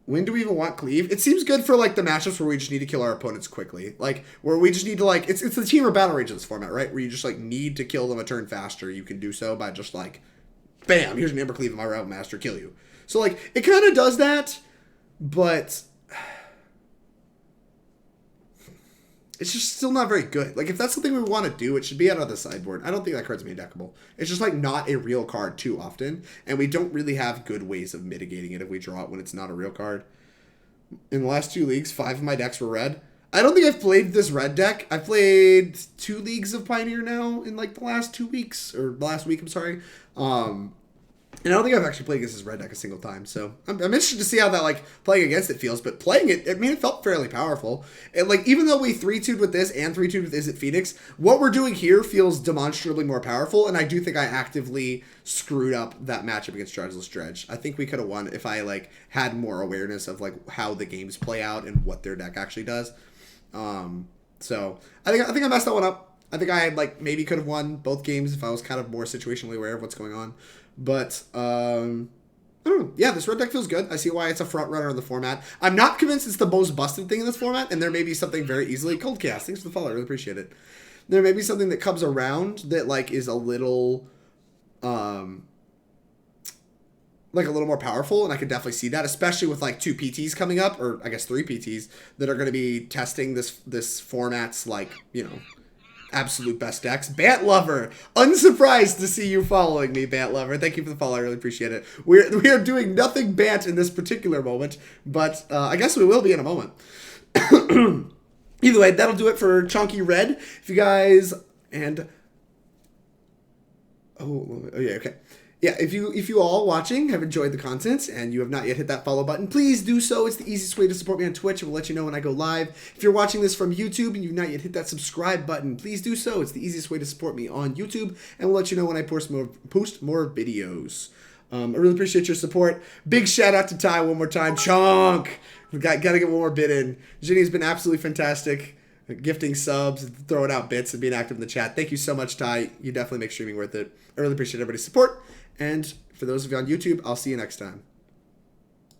When do we even want Cleave? It seems good for like the matchups where we just need to kill our opponents quickly. Like where we just need to like, it's the team or battle rage of this format, right? Where you just like need to kill them a turn faster. You can do so by just like, bam, here's an Embercleave and my Rabblemaster, kill you. So like, it kind of does that, but it's just still not very good. Like if that's something we want to do, it should be out of the sideboard. I don't think that card's main deckable. It's just like not a real card too often, and we don't really have good ways of mitigating it if we draw it when it's not a real card. In the last 2 leagues, 5 of my decks were red. I don't think I've played this red deck. I've played 2 leagues of Pioneer now in like the last 2 weeks, or the last week, I'm sorry. And I don't think I've actually played against this red deck a single time. So I'm interested to see how that like playing against it feels. But playing it, I mean, it felt fairly powerful. And like even though we 3-2'd with this and 3-2'd with Is It Phoenix, what we're doing here feels demonstrably more powerful. And I do think I actively screwed up that matchup against Dredgeless Dredge. I think we could have won if I like had more awareness of like how the games play out and what their deck actually does. So I think I messed that one up. I think I like maybe could have won both games if I was kind of more situationally aware of what's going on. But, I don't know. Yeah, this red deck feels good. I see why it's a front runner in the format. I'm not convinced it's the most busted thing in this format, and there may be something very easily... Cold Chaos, thanks for the follow. I really appreciate it. There may be something that comes around that, like, is a little, like, a little more powerful, and I could definitely see that, especially with, like, 2 PTs coming up, or, I guess, 3 PTs, that are going to be testing this format's, like, you know... absolute best decks. Bat Lover, unsurprised to see you following me, Bat Lover. Thank you for the follow. I really appreciate it. We are doing nothing Bat in this particular moment, but I guess we will be in a moment. Either way, that'll do it for Chonky Red. If you guys and oh yeah, okay. yeah, if you all watching have enjoyed the content and you have not yet hit that follow button, please do so. It's the easiest way to support me on Twitch. It will let you know when I go live. If you're watching this from YouTube and you've not yet hit that subscribe button, please do so. It's the easiest way to support me on YouTube, and we'll let you know when I post more videos. I really appreciate your support. Big shout out to Ty one more time. Chonk! We got to get one more bit in. Ginny's been absolutely fantastic. Gifting subs, throwing out bits, and being active in the chat. Thank you so much, Ty. You definitely make streaming worth it. I really appreciate everybody's support. And for those of you on YouTube, I'll see you next time.